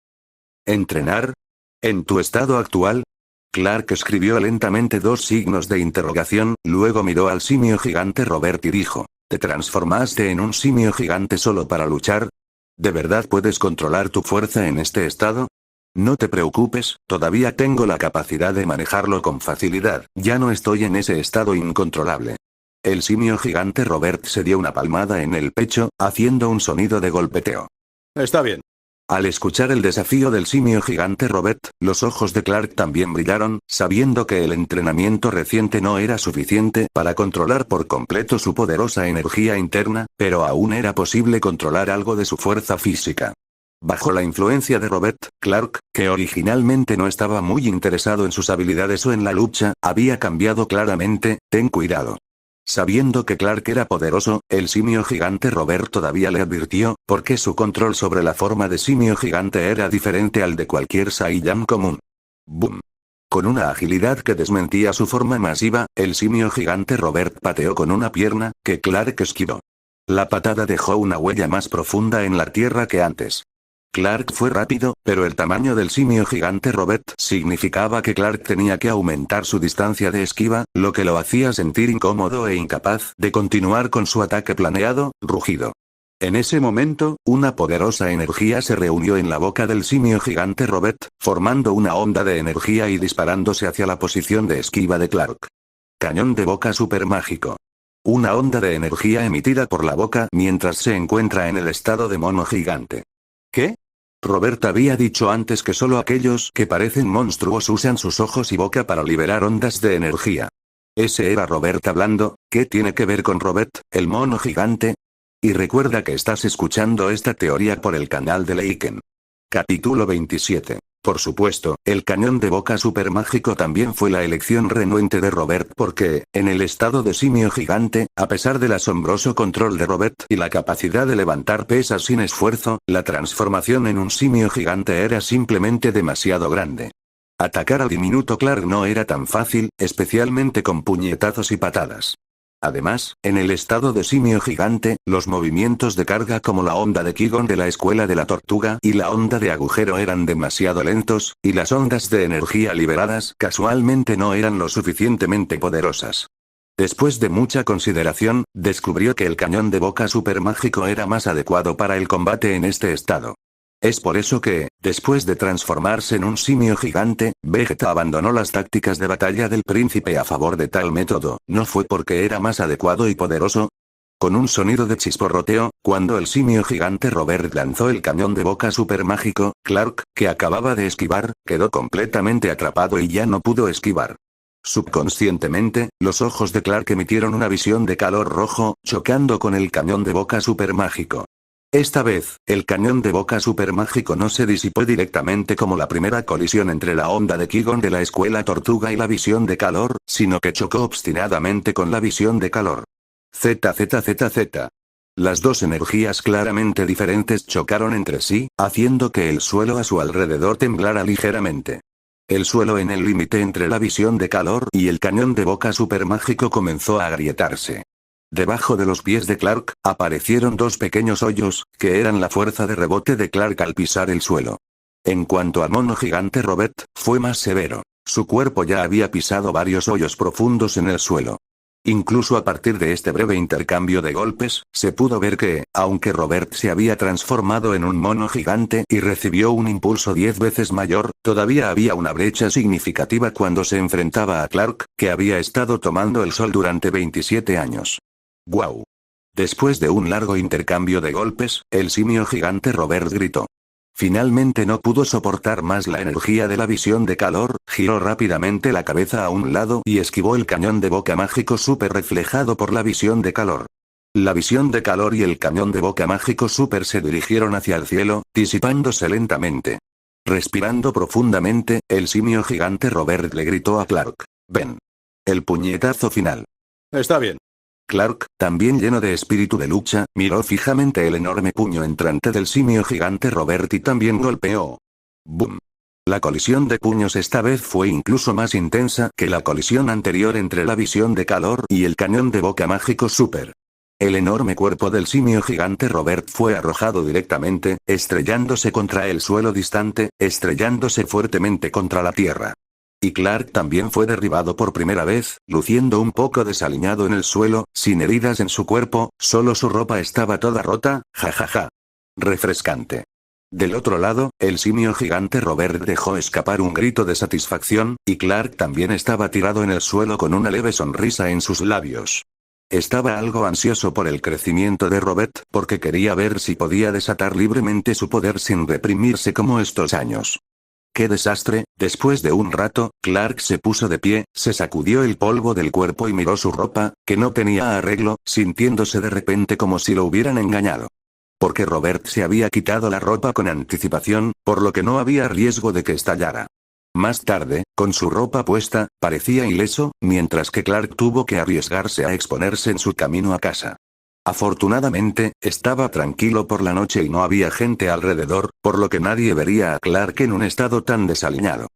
¿Entrenar? ¿En tu estado actual? Clark escribió lentamente 2 signos de interrogación, luego miró al simio gigante Robert y dijo, ¿te transformaste en un simio gigante solo para luchar? ¿De verdad puedes controlar tu fuerza en este estado? No te preocupes, todavía tengo la capacidad de manejarlo con facilidad, ya no estoy en ese estado incontrolable. El simio gigante Robert se dio una palmada en el pecho, haciendo un sonido de golpeteo. Está bien. Al escuchar el desafío del simio gigante Robert, los ojos de Clark también brillaron, sabiendo que el entrenamiento reciente no era suficiente para controlar por completo su poderosa energía interna, pero aún era posible controlar algo de su fuerza física. Bajo la influencia de Robert, Clark, que originalmente no estaba muy interesado en sus habilidades o en la lucha, había cambiado claramente. Ten cuidado. Sabiendo que Clark era poderoso, el simio gigante Robert todavía le advirtió, porque su control sobre la forma de simio gigante era diferente al de cualquier Saiyan común. ¡Boom! Con una agilidad que desmentía su forma masiva, el simio gigante Robert pateó con una pierna, que Clark esquivó. La patada dejó una huella más profunda en la tierra que antes. Clark fue rápido, pero el tamaño del simio gigante Robert significaba que Clark tenía que aumentar su distancia de esquiva, lo que lo hacía sentir incómodo e incapaz de continuar con su ataque planeado. Rugido. En ese momento, una poderosa energía se reunió en la boca del simio gigante Robert, formando una onda de energía y disparándose hacia la posición de esquiva de Clark. Cañón de boca super mágico. Una onda de energía emitida por la boca mientras se encuentra en el estado de mono gigante. ¿Qué? Robert había dicho antes que solo aquellos que parecen monstruos usan sus ojos y boca para liberar ondas de energía. Ese era Robert hablando. ¿Qué tiene que ver con Robert, el mono gigante? Y recuerda que estás escuchando esta teoría por el canal de Leiken. Capítulo 27. Por supuesto, el cañón de boca super mágico también fue la elección renuente de Robert porque, en el estado de simio gigante, a pesar del asombroso control de Robert y la capacidad de levantar pesas sin esfuerzo, la transformación en un simio gigante era simplemente demasiado grande. Atacar al diminuto Clark no era tan fácil, especialmente con puñetazos y patadas. Además, en el estado de simio gigante, los movimientos de carga como la onda de Kigon de la escuela de la tortuga y la onda de agujero eran demasiado lentos, y las ondas de energía liberadas casualmente no eran lo suficientemente poderosas. Después de mucha consideración, descubrió que el cañón de boca super mágico era más adecuado para el combate en este estado. Es por eso que, después de transformarse en un simio gigante, Vegeta abandonó las tácticas de batalla del príncipe a favor de tal método. ¿No fue porque era más adecuado y poderoso? Con un sonido de chisporroteo, cuando el simio gigante Robert lanzó el cañón de boca super mágico, Clark, que acababa de esquivar, quedó completamente atrapado y ya no pudo esquivar. Subconscientemente, los ojos de Clark emitieron una visión de calor rojo, chocando con el cañón de boca super mágico. Esta vez, el cañón de boca super mágico no se disipó directamente como la primera colisión entre la onda de Kigon de la escuela tortuga y la visión de calor, sino que chocó obstinadamente con la visión de calor. ZZZZ. Las dos energías claramente diferentes chocaron entre sí, haciendo que el suelo a su alrededor temblara ligeramente. El suelo en el límite entre la visión de calor y el cañón de boca super mágico comenzó a agrietarse. Debajo de los pies de Clark, aparecieron dos pequeños hoyos, que eran la fuerza de rebote de Clark al pisar el suelo. En cuanto al mono gigante Robert, fue más severo. Su cuerpo ya había pisado varios hoyos profundos en el suelo. Incluso a partir de este breve intercambio de golpes, se pudo ver que, aunque Robert se había transformado en un mono gigante y recibió un impulso 10 veces mayor, todavía había una brecha significativa cuando se enfrentaba a Clark, que había estado tomando el sol durante 27 años. ¡Guau! Después de un largo intercambio de golpes, el simio gigante Robert gritó. Finalmente no pudo soportar más la energía de la visión de calor, giró rápidamente la cabeza a un lado y esquivó el cañón de boca mágico super reflejado por la visión de calor. La visión de calor y el cañón de boca mágico super se dirigieron hacia el cielo, disipándose lentamente. Respirando profundamente, el simio gigante Robert le gritó a Clark. «Ven». El puñetazo final. Está bien. Clark, también lleno de espíritu de lucha, miró fijamente el enorme puño entrante del simio gigante Robert y también golpeó. ¡Boom! La colisión de puños esta vez fue incluso más intensa que la colisión anterior entre la visión de calor y el cañón de boca mágico super. El enorme cuerpo del simio gigante Robert fue arrojado directamente, estrellándose contra el suelo distante, estrellándose fuertemente contra la tierra. Y Clark también fue derribado por primera vez, luciendo un poco desaliñado en el suelo, sin heridas en su cuerpo, solo su ropa estaba toda rota, jajaja. Refrescante. Del otro lado, el simio gigante Robert dejó escapar un grito de satisfacción, y Clark también estaba tirado en el suelo con una leve sonrisa en sus labios. Estaba algo ansioso por el crecimiento de Robert, porque quería ver si podía desatar libremente su poder sin reprimirse como estos años. ¡Qué desastre! Después de un rato, Clark se puso de pie, se sacudió el polvo del cuerpo y miró su ropa, que no tenía arreglo, sintiéndose de repente como si lo hubieran engañado. Porque Robert se había quitado la ropa con anticipación, por lo que no había riesgo de que estallara. Más tarde, con su ropa puesta, parecía ileso, mientras que Clark tuvo que arriesgarse a exponerse en su camino a casa. Afortunadamente, estaba tranquilo por la noche y no había gente alrededor, por lo que nadie vería a Clark en un estado tan desaliñado.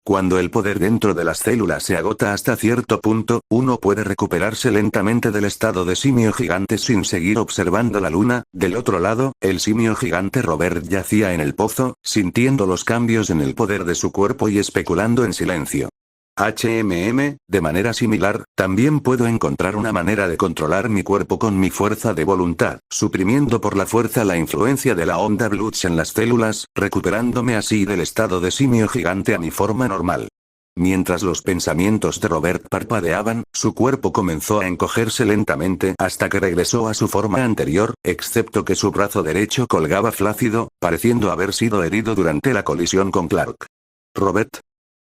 Cuando el poder dentro de las células se agota hasta cierto punto, uno puede recuperarse lentamente del estado de simio gigante sin seguir observando la luna. Del otro lado, el simio gigante Robert yacía en el pozo, sintiendo los cambios en el poder de su cuerpo y especulando en silencio. De manera similar, también puedo encontrar una manera de controlar mi cuerpo con mi fuerza de voluntad, suprimiendo por la fuerza la influencia de la onda Blutz en las células, recuperándome así del estado de simio gigante a mi forma normal. Mientras los pensamientos de Robert parpadeaban, su cuerpo comenzó a encogerse lentamente hasta que regresó a su forma anterior, excepto que su brazo derecho colgaba flácido, pareciendo haber sido herido durante la colisión con Clark. Robert.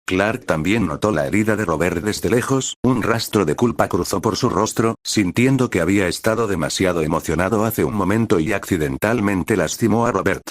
Clark también notó la herida de Robert desde lejos, un rastro de culpa cruzó por su rostro, sintiendo que había estado demasiado emocionado hace un momento y accidentalmente lastimó a Robert.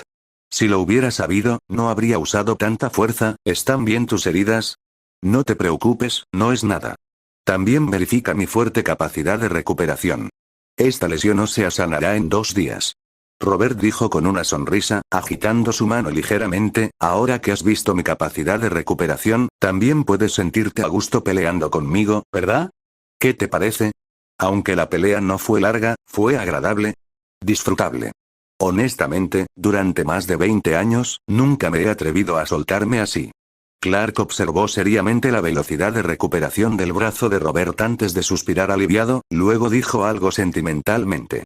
Si lo hubiera sabido, no habría usado tanta fuerza. ¿Están bien tus heridas? No te preocupes, no es nada. También verifica mi fuerte capacidad de recuperación. Esta lesión ósea sanará en 2 días. Robert dijo con una sonrisa, agitando su mano ligeramente, ahora que has visto mi capacidad de recuperación, también puedes sentirte a gusto peleando conmigo, ¿verdad? ¿Qué te parece? Aunque la pelea no fue larga, fue agradable. Disfrutable. Honestamente, durante más de 20 años, nunca me he atrevido a soltarme así. Clark observó seriamente la velocidad de recuperación del brazo de Robert antes de suspirar aliviado, luego dijo algo sentimentalmente.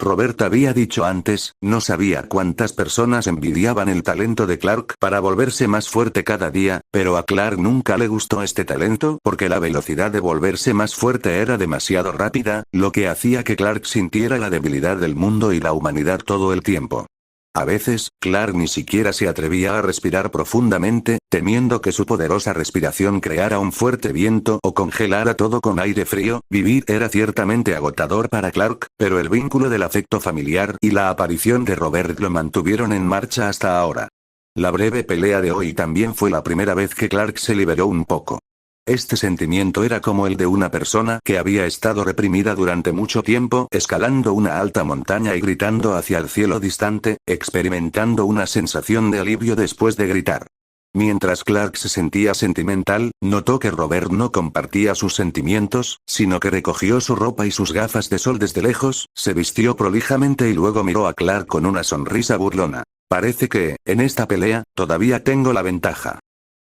Robert había dicho antes, no sabía cuántas personas envidiaban el talento de Clark para volverse más fuerte cada día, pero a Clark nunca le gustó este talento porque la velocidad de volverse más fuerte era demasiado rápida, lo que hacía que Clark sintiera la debilidad del mundo y la humanidad todo el tiempo. A veces, Clark ni siquiera se atrevía a respirar profundamente, temiendo que su poderosa respiración creara un fuerte viento o congelara todo con aire frío. Vivir era ciertamente agotador para Clark, pero el vínculo del afecto familiar y la aparición de Robert lo mantuvieron en marcha hasta ahora. La breve pelea de hoy también fue la primera vez que Clark se liberó un poco. Este sentimiento era como el de una persona que había estado reprimida durante mucho tiempo, escalando una alta montaña y gritando hacia el cielo distante, experimentando una sensación de alivio después de gritar. Mientras Clark se sentía sentimental, notó que Robert no compartía sus sentimientos, sino que recogió su ropa y sus gafas de sol desde lejos, se vistió prolijamente y luego miró a Clark con una sonrisa burlona. Parece que, en esta pelea, todavía tengo la ventaja.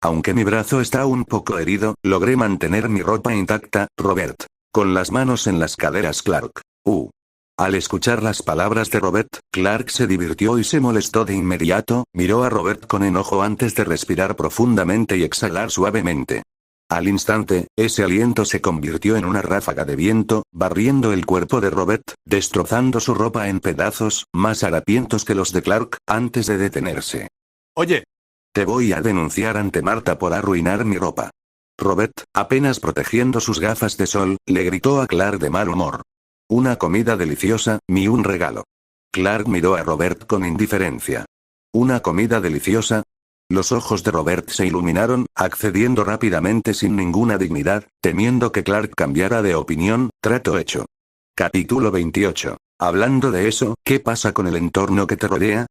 Aunque mi brazo está un poco herido, logré mantener mi ropa intacta, Robert. Con las manos en las caderas Clark. Al escuchar las palabras de Robert, Clark se divirtió y se molestó de inmediato, miró a Robert con enojo antes de respirar profundamente y exhalar suavemente. Al instante, ese aliento se convirtió en una ráfaga de viento, barriendo el cuerpo de Robert, destrozando su ropa en pedazos, más harapientos que los de Clark, antes de detenerse. Oye. Te voy a denunciar ante Marta por arruinar mi ropa. Robert, apenas protegiendo sus gafas de sol, le gritó a Clark de mal humor. Una comida deliciosa, un regalo. Clark miró a Robert con indiferencia. ¿Una comida deliciosa? Los ojos de Robert se iluminaron, accediendo rápidamente sin ninguna dignidad, temiendo que Clark cambiara de opinión. Trato hecho. Capítulo 28. Hablando de eso, ¿qué pasa con el entorno que te rodea?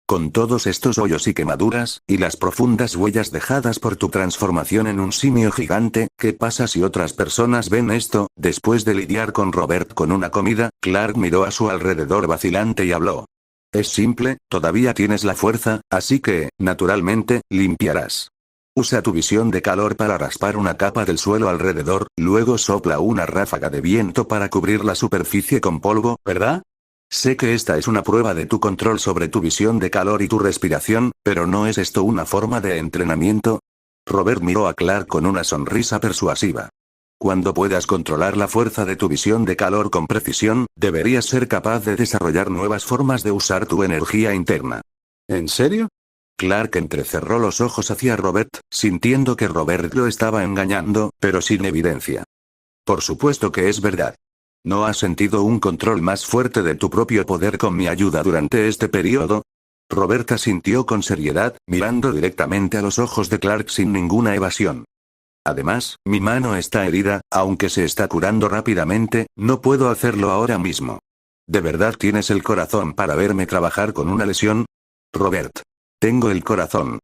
Con todos estos hoyos y quemaduras, y las profundas huellas dejadas por tu transformación en un simio gigante, ¿qué pasa si otras personas ven esto? Después de lidiar con Robert con una comida, Clark miró a su alrededor vacilante y habló. Es simple, todavía tienes la fuerza, así que, naturalmente, limpiarás. Usa tu visión de calor para raspar una capa del suelo alrededor, luego sopla una ráfaga de viento para cubrir la superficie con polvo, ¿verdad? Sé que esta es una prueba de tu control sobre tu visión de calor y tu respiración, pero ¿no es esto una forma de entrenamiento? Robert miró a Clark con una sonrisa persuasiva. Cuando puedas controlar la fuerza de tu visión de calor con precisión, deberías ser capaz de desarrollar nuevas formas de usar tu energía interna. ¿En serio? Clark entrecerró los ojos hacia Robert, sintiendo que Robert lo estaba engañando, pero sin evidencia. Por supuesto que es verdad. ¿No has sentido un control más fuerte de tu propio poder con mi ayuda durante este periodo? Robert asintió con seriedad, mirando directamente a los ojos de Clark sin ninguna evasión. Además, mi mano está herida, aunque se está curando rápidamente, no puedo hacerlo ahora mismo. ¿De verdad tienes el corazón para verme trabajar con una lesión? Robert. Tengo el corazón.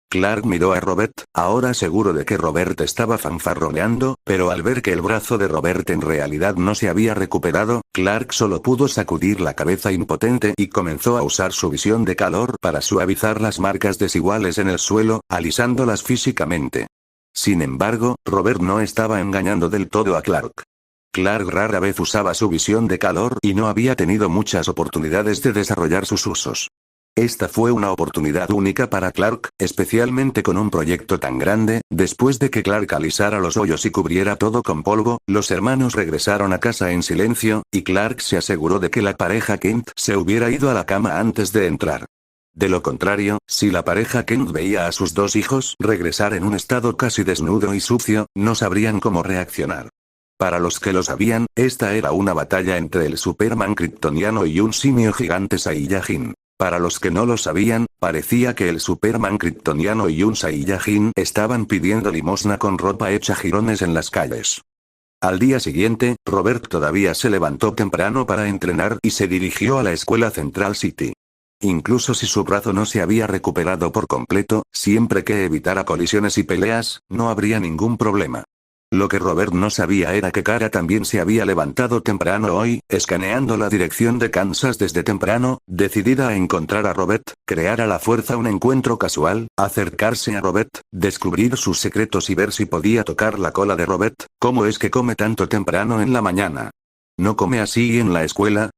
Clark miró a Robert, ahora seguro de que Robert estaba fanfarroneando, pero al ver que el brazo de Robert en realidad no se había recuperado, Clark solo pudo sacudir la cabeza impotente y comenzó a usar su visión de calor para suavizar las marcas desiguales en el suelo, alisándolas físicamente. Sin embargo, Robert no estaba engañando del todo a Clark. Clark rara vez usaba su visión de calor y no había tenido muchas oportunidades de desarrollar sus usos. Esta fue una oportunidad única para Clark, especialmente con un proyecto tan grande. Después de que Clark alisara los hoyos y cubriera todo con polvo, los hermanos regresaron a casa en silencio, y Clark se aseguró de que la pareja Kent se hubiera ido a la cama antes de entrar. De lo contrario, si la pareja Kent veía a sus dos hijos regresar en un estado casi desnudo y sucio, no sabrían cómo reaccionar. Para los que lo sabían, esta era una batalla entre el Superman kryptoniano y un simio gigante Saiyajin. Para los que no lo sabían, parecía que el Superman kryptoniano y un Saiyajin estaban pidiendo limosna con ropa hecha jirones en las calles. Al día siguiente, Robert todavía se levantó temprano para entrenar y se dirigió a la escuela Central City. Incluso si su brazo no se había recuperado por completo, siempre que evitara colisiones y peleas, no habría ningún problema. Lo que Robert no sabía era que Kara también se había levantado temprano hoy, escaneando la dirección de Kansas desde temprano, decidida a encontrar a Robert, crear a la fuerza un encuentro casual, acercarse a Robert, descubrir sus secretos y ver si podía tocar la cola de Robert. ¿Cómo es que come tanto temprano en la mañana? No come así en la escuela.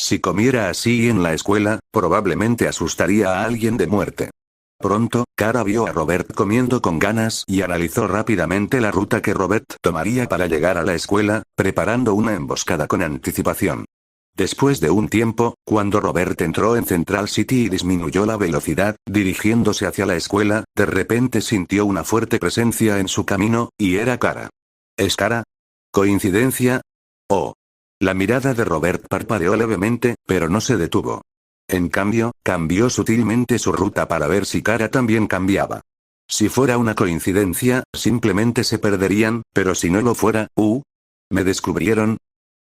Si comiera así en la escuela, probablemente asustaría a alguien de muerte. Pronto, Kara vio a Robert comiendo con ganas y analizó rápidamente la ruta que Robert tomaría para llegar a la escuela, preparando una emboscada con anticipación. Después de un tiempo, cuando Robert entró en Central City y disminuyó la velocidad, dirigiéndose hacia la escuela, de repente sintió una fuerte presencia en su camino, y era Kara. ¿Es Kara? ¿Coincidencia? Oh. La mirada de Robert parpadeó levemente, pero no se detuvo. En cambio, cambió sutilmente su ruta para ver si Kara también cambiaba. Si fuera una coincidencia, simplemente se perderían, pero si no lo fuera, ¿me descubrieron?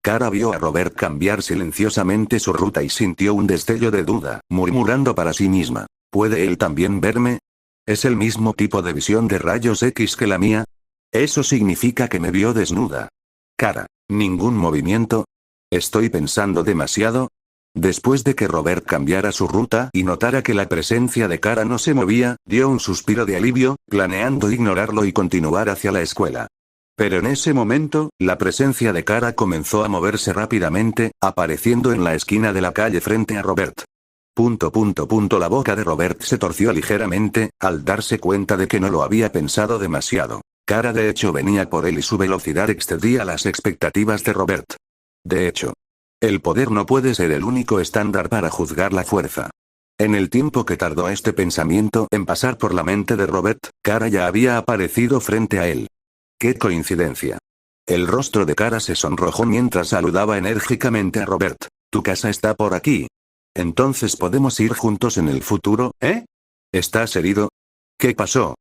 Kara vio a Robert cambiar silenciosamente su ruta y sintió un destello de duda, murmurando para sí misma. ¿Puede él también verme? ¿Es el mismo tipo de visión de rayos X que la mía? Eso significa que me vio desnuda. Kara, ¿ningún movimiento? ¿Estoy pensando demasiado? Después de que Robert cambiara su ruta y notara que la presencia de Kara no se movía, dio un suspiro de alivio, planeando ignorarlo y continuar hacia la escuela. Pero en ese momento, la presencia de Kara comenzó a moverse rápidamente, apareciendo en la esquina de la calle frente a Robert. La boca de Robert se torció ligeramente, al darse cuenta de que no lo había pensado demasiado. Kara de hecho venía por él y su velocidad excedía las expectativas de Robert. De hecho, el poder no puede ser el único estándar para juzgar la fuerza. En el tiempo que tardó este pensamiento en pasar por la mente de Robert, Kara ya había aparecido frente a él. ¡Qué coincidencia! El rostro de Kara se sonrojó mientras saludaba enérgicamente a Robert. Tu casa está por aquí. Entonces podemos ir juntos en el futuro, ¿eh? ¿Estás herido? ¿Qué pasó?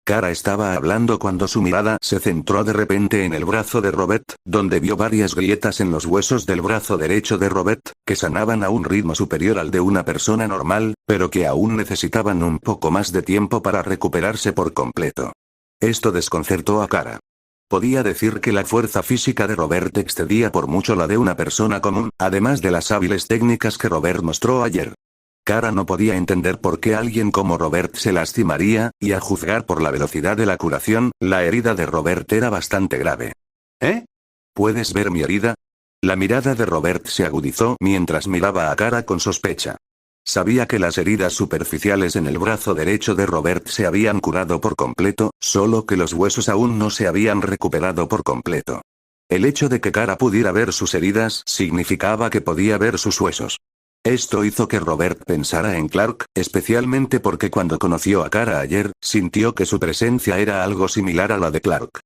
Kara estaba hablando cuando su mirada se centró de repente en el brazo de Robert, donde vio varias grietas en los huesos del brazo derecho de Robert, que sanaban a un ritmo superior al de una persona normal, pero que aún necesitaban un poco más de tiempo para recuperarse por completo. Esto desconcertó a Kara. Podía decir que la fuerza física de Robert excedía por mucho la de una persona común, además de las hábiles técnicas que Robert mostró ayer. Kara no podía entender por qué alguien como Robert se lastimaría, y a juzgar por la velocidad de la curación, la herida de Robert era bastante grave. ¿Eh? ¿Puedes ver mi herida? La mirada de Robert se agudizó mientras miraba a Kara con sospecha. Sabía que las heridas superficiales en el brazo derecho de Robert se habían curado por completo, solo que los huesos aún no se habían recuperado por completo. El hecho de que Kara pudiera ver sus heridas significaba que podía ver sus huesos. Esto hizo que Robert pensara en Clark, especialmente porque cuando conoció a Kara ayer, sintió que su presencia era algo similar a la de Clark.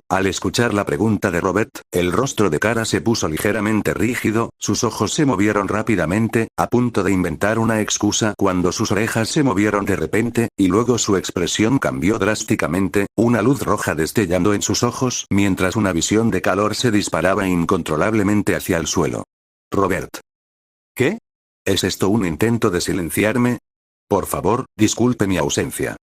Al escuchar la pregunta de Robert, el rostro de Kara se puso ligeramente rígido, sus ojos se movieron rápidamente, a punto de inventar una excusa cuando sus orejas se movieron de repente, y luego su expresión cambió drásticamente, una luz roja destellando en sus ojos, mientras una visión de calor se disparaba incontrolablemente hacia el suelo. Robert. ¿Qué? ¿Es esto un intento de silenciarme? Por favor, disculpe mi ausencia.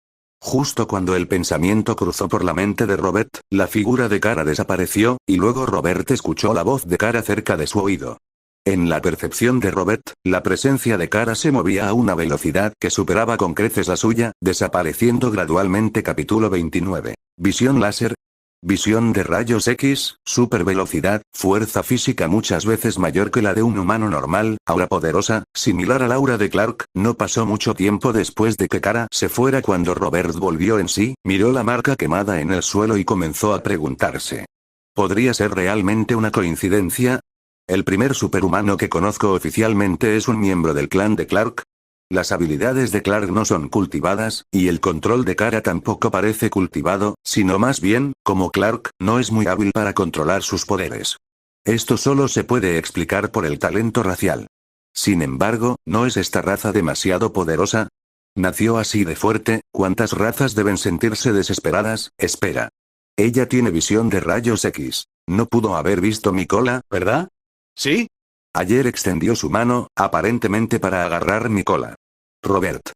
Justo cuando el pensamiento cruzó por la mente de Robert, la figura de Kara desapareció, y luego Robert escuchó la voz de Kara cerca de su oído. En la percepción de Robert, la presencia de Kara se movía a una velocidad que superaba con creces la suya, desapareciendo gradualmente. Capítulo 29. Visión láser. Visión de rayos X, super velocidad, fuerza física muchas veces mayor que la de un humano normal, aura poderosa, similar al aura de Clark. No pasó mucho tiempo después de que Kara se fuera cuando Robert volvió en sí, miró la marca quemada en el suelo y comenzó a preguntarse. ¿Podría ser realmente una coincidencia? ¿El primer superhumano que conozco oficialmente es un miembro del clan de Clark? Las habilidades de Clark no son cultivadas, y el control de Kara tampoco parece cultivado, sino más bien, como Clark, no es muy hábil para controlar sus poderes. Esto solo se puede explicar por el talento racial. Sin embargo, ¿no es esta raza demasiado poderosa? ¿Nació así de fuerte? ¿Cuántas razas deben sentirse desesperadas? Espera. Ella tiene visión de rayos X. No pudo haber visto mi cola, ¿verdad? ¿Sí? Ayer extendió su mano, aparentemente para agarrar mi cola. Robert.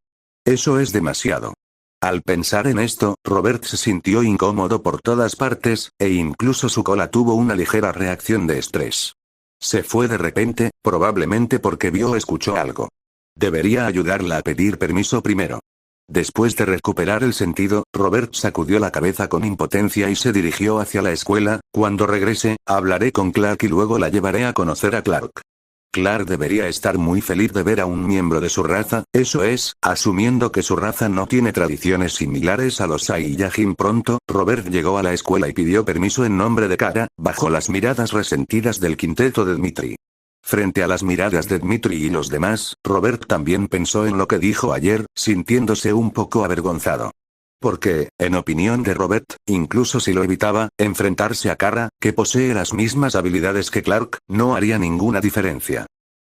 Eso es demasiado. Al pensar en esto, Robert se sintió incómodo por todas partes, e incluso su cola tuvo una ligera reacción de estrés. Se fue de repente, probablemente porque vio o escuchó algo. Debería ayudarla a pedir permiso primero. Después de recuperar el sentido, Robert sacudió la cabeza con impotencia y se dirigió hacia la escuela. Cuando regrese, hablaré con Clark y luego la llevaré a conocer a Clark. Clark debería estar muy feliz de ver a un miembro de su raza, eso es, asumiendo que su raza no tiene tradiciones similares a los Saiyajin. Pronto, Robert llegó a la escuela y pidió permiso en nombre de Kara, bajo las miradas resentidas del quinteto de Dmitri. Frente a las miradas de Dmitri y los demás, Robert también pensó en lo que dijo ayer, sintiéndose un poco avergonzado. Porque, en opinión de Robert, incluso si lo evitaba, enfrentarse a Kara, que posee las mismas habilidades que Clark, no haría ninguna diferencia.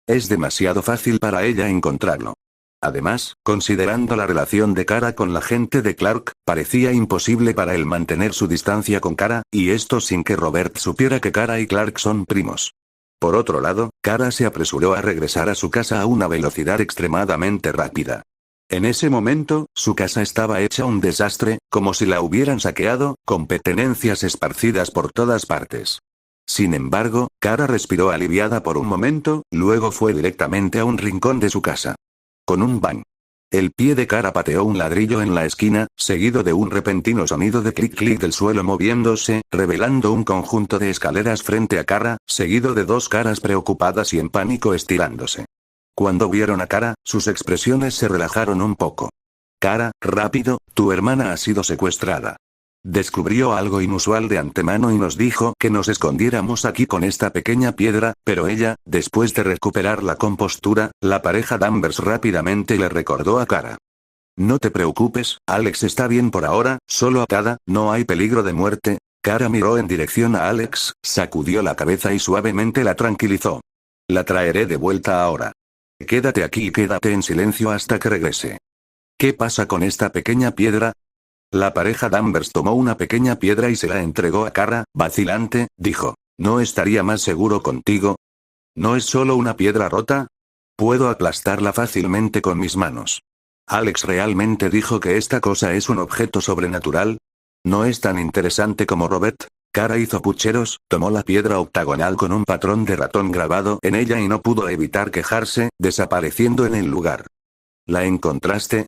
Es demasiado fácil para ella encontrarlo. Además, considerando la relación de Kara con la gente de Clark, parecía imposible para él mantener su distancia con Kara, y esto sin que Robert supiera que Kara y Clark son primos. Por otro lado, Kara se apresuró a regresar a su casa a una velocidad extremadamente rápida. En ese momento, su casa estaba hecha un desastre, como si la hubieran saqueado, con pertenencias esparcidas por todas partes. Sin embargo, Kara respiró aliviada por un momento, luego fue directamente a un rincón de su casa. Con un bang. El pie de Kara pateó un ladrillo en la esquina, seguido de un repentino sonido de clic-clic del suelo moviéndose, revelando un conjunto de escaleras frente a Kara, seguido de dos caras preocupadas y en pánico estirándose. Cuando vieron a Kara, sus expresiones se relajaron un poco. Kara, rápido, tu hermana ha sido secuestrada. Descubrió algo inusual de antemano y nos dijo que nos escondiéramos aquí con esta pequeña piedra, pero ella, después de recuperar la compostura, la pareja Danvers rápidamente le recordó a Kara. No te preocupes, Alex está bien por ahora, solo atada, no hay peligro de muerte. Kara miró en dirección a Alex, sacudió la cabeza y suavemente la tranquilizó. La traeré de vuelta ahora. Quédate aquí y quédate en silencio hasta que regrese. ¿Qué pasa con esta pequeña piedra? La pareja Danvers tomó una pequeña piedra y se la entregó a Kara, vacilante, dijo. ¿No estaría más seguro contigo? ¿No es solo una piedra rota? Puedo aplastarla fácilmente con mis manos. ¿Alex realmente dijo que esta cosa es un objeto sobrenatural? ¿No es tan interesante como Robert? Kara hizo pucheros, tomó la piedra octagonal con un patrón de ratón grabado en ella y no pudo evitar quejarse, desapareciendo en el lugar. ¿La encontraste?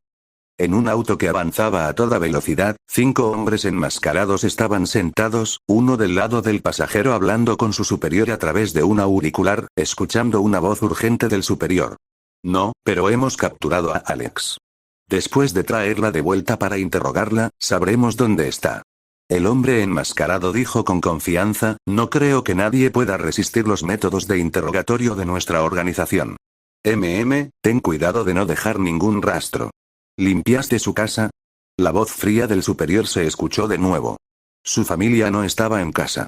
En un auto que avanzaba a toda velocidad, 5 hombres enmascarados estaban sentados, uno del lado del pasajero hablando con su superior a través de un auricular, escuchando una voz urgente del superior. No, pero hemos capturado a Alex. Después de traerla de vuelta para interrogarla, sabremos dónde está. El hombre enmascarado dijo con confianza, no creo que nadie pueda resistir los métodos de interrogatorio de nuestra organización. Ten cuidado de no dejar ningún rastro. ¿Limpiaste su casa? La voz fría del superior se escuchó de nuevo. Su familia no estaba en casa.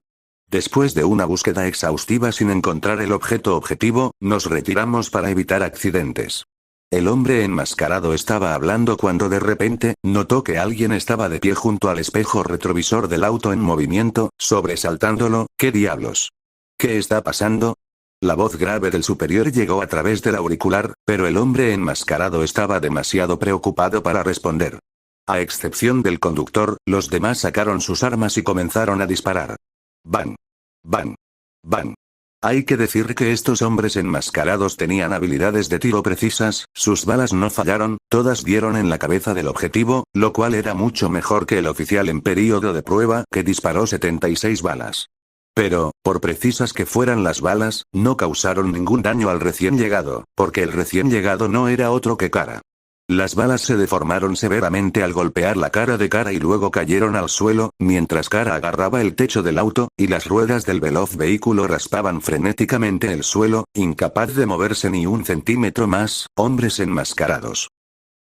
Después de una búsqueda exhaustiva sin encontrar el objeto objetivo, nos retiramos para evitar accidentes. El hombre enmascarado estaba hablando cuando de repente, notó que alguien estaba de pie junto al espejo retrovisor del auto en movimiento, sobresaltándolo. ¿Qué diablos? ¿Qué está pasando? La voz grave del superior llegó a través del auricular, pero el hombre enmascarado estaba demasiado preocupado para responder. A excepción del conductor, los demás sacaron sus armas y comenzaron a disparar. ¡Bang! ¡Bang! ¡Bang! Hay que decir que estos hombres enmascarados tenían habilidades de tiro precisas, sus balas no fallaron, todas dieron en la cabeza del objetivo, lo cual era mucho mejor que el oficial en período de prueba que disparó 76 balas. Pero, por precisas que fueran las balas, no causaron ningún daño al recién llegado, porque el recién llegado no era otro que Kara. Las balas se deformaron severamente al golpear la cara de Kara y luego cayeron al suelo, mientras Kara agarraba el techo del auto, y las ruedas del veloz vehículo raspaban frenéticamente el suelo, incapaz de moverse ni un centímetro más. Hombres enmascarados.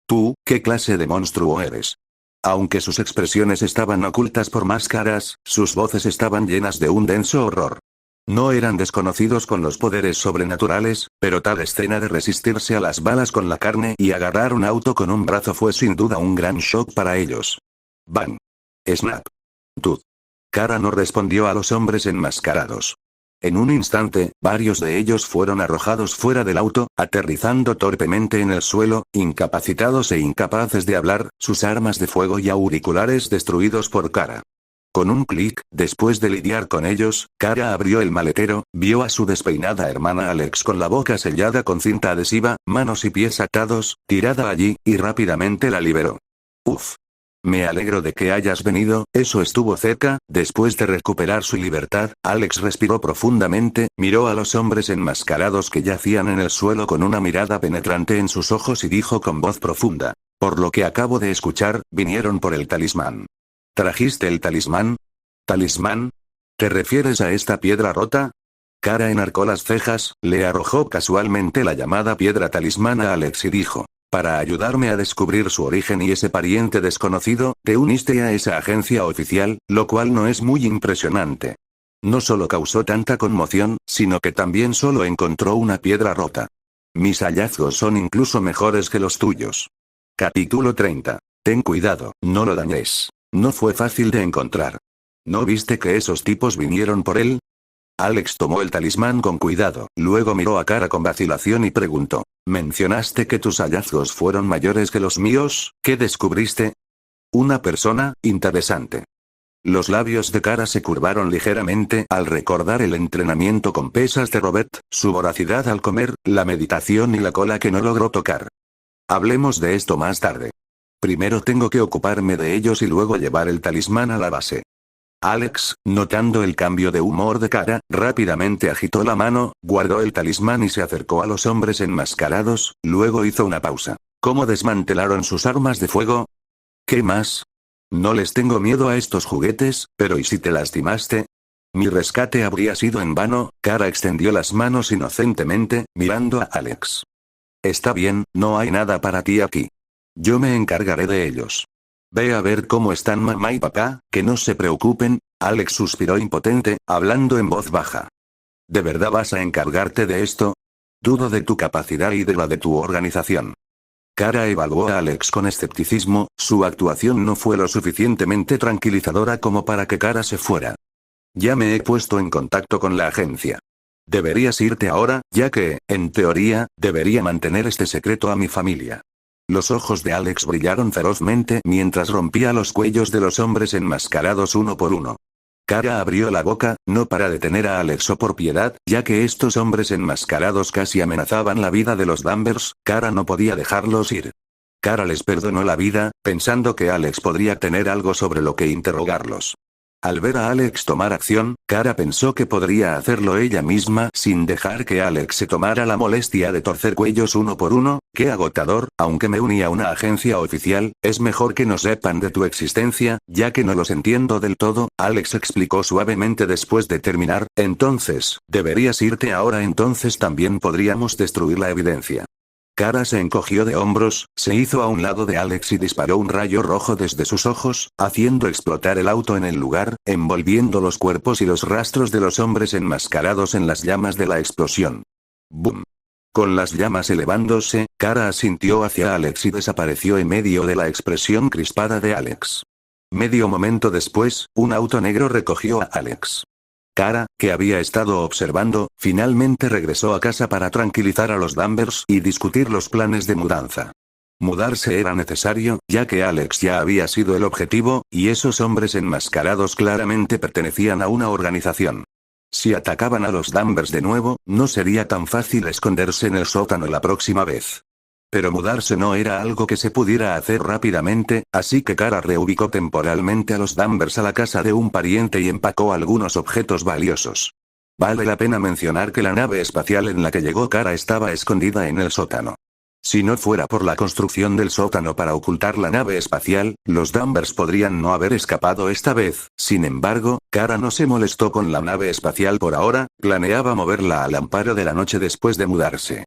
Tú, ¿qué clase de monstruo eres? Aunque sus expresiones estaban ocultas por máscaras, sus voces estaban llenas de un denso horror. No eran desconocidos con los poderes sobrenaturales, pero tal escena de resistirse a las balas con la carne y agarrar un auto con un brazo fue sin duda un gran shock para ellos. Bang. Snap. Tud. Kara no respondió a los hombres enmascarados. En un instante, varios de ellos fueron arrojados fuera del auto, aterrizando torpemente en el suelo, incapacitados e incapaces de hablar, sus armas de fuego y auriculares destruidos por Kara. Con un clic, después de lidiar con ellos, Kara abrió el maletero, vio a su despeinada hermana Alex con la boca sellada con cinta adhesiva, manos y pies atados, tirada allí, y rápidamente la liberó. Uf. Me alegro de que hayas venido, eso estuvo cerca. Después de recuperar su libertad, Alex respiró profundamente, miró a los hombres enmascarados que yacían en el suelo con una mirada penetrante en sus ojos y dijo con voz profunda: por lo que acabo de escuchar, vinieron por el talismán. ¿Trajiste el talismán? ¿Talismán? ¿Te refieres a esta piedra rota? Kara enarcó las cejas, le arrojó casualmente la llamada piedra talismán a Alex y dijo: para ayudarme a descubrir su origen y ese pariente desconocido, te uniste a esa agencia oficial, lo cual no es muy impresionante. No solo causó tanta conmoción, sino que también solo encontró una piedra rota. Mis hallazgos son incluso mejores que los tuyos. Capítulo 30. Ten cuidado, no lo dañes. No fue fácil de encontrar. ¿No viste que esos tipos vinieron por él? Alex tomó el talismán con cuidado, luego miró a Kara con vacilación y preguntó: ¿mencionaste que tus hallazgos fueron mayores que los míos? ¿Qué descubriste? Una persona, interesante. Los labios de Kara se curvaron ligeramente al recordar el entrenamiento con pesas de Robert, su voracidad al comer, la meditación y la cola que no logró tocar. Hablemos de esto más tarde. Primero tengo que ocuparme de ellos y luego llevar el talismán a la base. Alex, notando el cambio de humor de Kara, rápidamente agitó la mano, guardó el talismán y se acercó a los hombres enmascarados, luego hizo una pausa. ¿Cómo desmantelaron sus armas de fuego? ¿Qué más? No les tengo miedo a estos juguetes, pero ¿y si te lastimaste? Mi rescate habría sido en vano. Kara extendió las manos inocentemente, mirando a Alex. Está bien, no hay nada para ti aquí. Yo me encargaré de ellos. Ve a ver cómo están mamá y papá, que no se preocupen. Alex suspiró impotente, hablando en voz baja. ¿De verdad vas a encargarte de esto? Dudo de tu capacidad y de la de tu organización. Kara evaluó a Alex con escepticismo, su actuación no fue lo suficientemente tranquilizadora como para que Kara se fuera. Ya me he puesto en contacto con la agencia. Deberías irte ahora, ya que, en teoría, debería mantener este secreto a mi familia. Los ojos de Alex brillaron ferozmente mientras rompía los cuellos de los hombres enmascarados uno por uno. Kara abrió la boca, no para detener a Alex o por piedad, ya que estos hombres enmascarados casi amenazaban la vida de los Danvers. Kara no podía dejarlos ir. Kara les perdonó la vida, pensando que Alex podría tener algo sobre lo que interrogarlos. Al ver a Alex tomar acción, Kara pensó que podría hacerlo ella misma sin dejar que Alex se tomara la molestia de torcer cuellos uno por uno. Qué agotador, aunque me uní a una agencia oficial, es mejor que no sepan de tu existencia, ya que no los entiendo del todo. Alex explicó suavemente después de terminar. Entonces, deberías irte ahora, entonces también podríamos destruir la evidencia. Kara se encogió de hombros, se hizo a un lado de Alex y disparó un rayo rojo desde sus ojos, haciendo explotar el auto en el lugar, envolviendo los cuerpos y los rastros de los hombres enmascarados en las llamas de la explosión. ¡Bum! Con las llamas elevándose, Kara asintió hacia Alex y desapareció en medio de la expresión crispada de Alex. Medio momento después, un auto negro recogió a Alex. Kara, que había estado observando, finalmente regresó a casa para tranquilizar a los Danvers y discutir los planes de mudanza. Mudarse era necesario, ya que Alex ya había sido el objetivo, y esos hombres enmascarados claramente pertenecían a una organización. Si atacaban a los Danvers de nuevo, no sería tan fácil esconderse en el sótano la próxima vez. Pero mudarse no era algo que se pudiera hacer rápidamente, así que Kara reubicó temporalmente a los Danvers a la casa de un pariente y empacó algunos objetos valiosos. Vale la pena mencionar que la nave espacial en la que llegó Kara estaba escondida en el sótano. Si no fuera por la construcción del sótano para ocultar la nave espacial, los Danvers podrían no haber escapado esta vez. Sin embargo, Kara no se molestó con la nave espacial por ahora, planeaba moverla al amparo de la noche después de mudarse.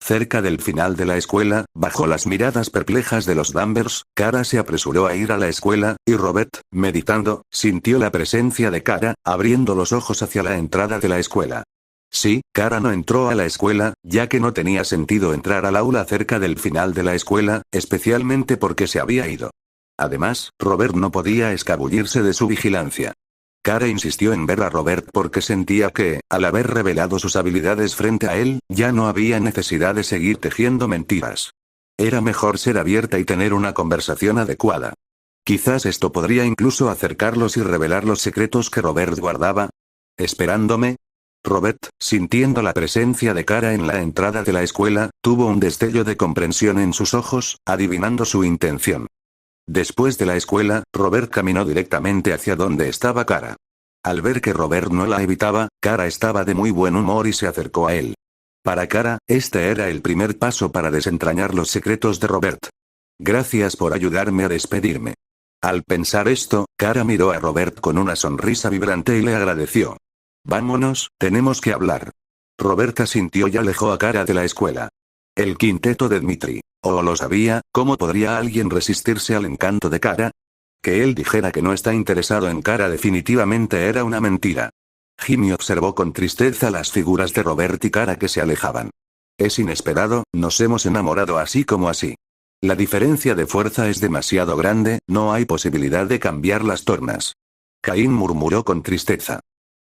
Cerca del final de la escuela, bajo las miradas perplejas de los Danvers, Kara se apresuró a ir a la escuela, y Robert, meditando, sintió la presencia de Kara, abriendo los ojos hacia la entrada de la escuela. Sí, Kara no entró a la escuela, ya que no tenía sentido entrar al aula cerca del final de la escuela, especialmente porque se había ido. Además, Robert no podía escabullirse de su vigilancia. Kara insistió en ver a Robert porque sentía que, al haber revelado sus habilidades frente a él, ya no había necesidad de seguir tejiendo mentiras. Era mejor ser abierta y tener una conversación adecuada. Quizás esto podría incluso acercarlos y revelar los secretos que Robert guardaba. ¿Esperándome? Robert, sintiendo la presencia de Kara en la entrada de la escuela, tuvo un destello de comprensión en sus ojos, adivinando su intención. Después de la escuela, Robert caminó directamente hacia donde estaba Kara. Al ver que Robert no la evitaba, Kara estaba de muy buen humor y se acercó a él. Para Kara, este era el primer paso para desentrañar los secretos de Robert. Gracias por ayudarme a despedirme. Al pensar esto, Kara miró a Robert con una sonrisa vibrante y le agradeció. Vámonos, tenemos que hablar. Robert asintió y alejó a Kara de la escuela. El quinteto de Dmitri. ¿O lo sabía? ¿Cómo podría alguien resistirse al encanto de Kara? Que él dijera que no está interesado en Kara definitivamente era una mentira. Jimmy observó con tristeza las figuras de Robert y Kara que se alejaban. Es inesperado, nos hemos enamorado así como así. La diferencia de fuerza es demasiado grande, no hay posibilidad de cambiar las tornas. Caín murmuró con tristeza.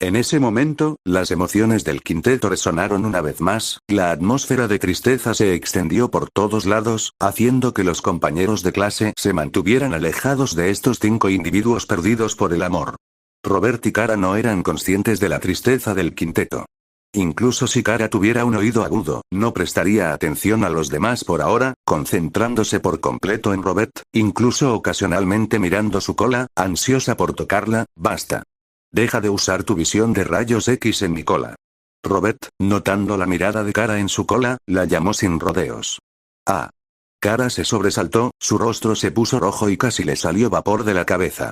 En ese momento, las emociones del quinteto resonaron una vez más, la atmósfera de tristeza se extendió por todos lados, haciendo que los compañeros de clase se mantuvieran alejados de estos 5 individuos perdidos por el amor. Robert y Kara no eran conscientes de la tristeza del quinteto. Incluso si Kara tuviera un oído agudo, no prestaría atención a los demás por ahora, concentrándose por completo en Robert, incluso ocasionalmente mirando su cola, ansiosa por tocarla. Basta. Deja de usar tu visión de rayos X en mi cola. Robert, notando la mirada de Kara en su cola, la llamó sin rodeos. Ah. Kara se sobresaltó, su rostro se puso rojo y casi le salió vapor de la cabeza.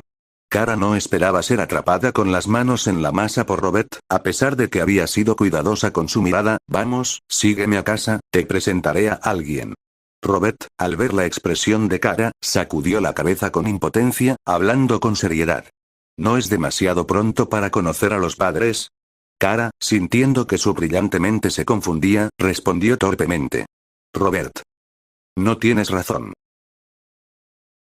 Kara no esperaba ser atrapada con las manos en la masa por Robert, a pesar de que había sido cuidadosa con su mirada. Vamos, sígueme a casa, te presentaré a alguien. Robert, al ver la expresión de Kara, sacudió la cabeza con impotencia, hablando con seriedad. ¿No es demasiado pronto para conocer a los padres? Kara, sintiendo que su brillante mente se confundía, respondió torpemente. Robert. No tienes razón.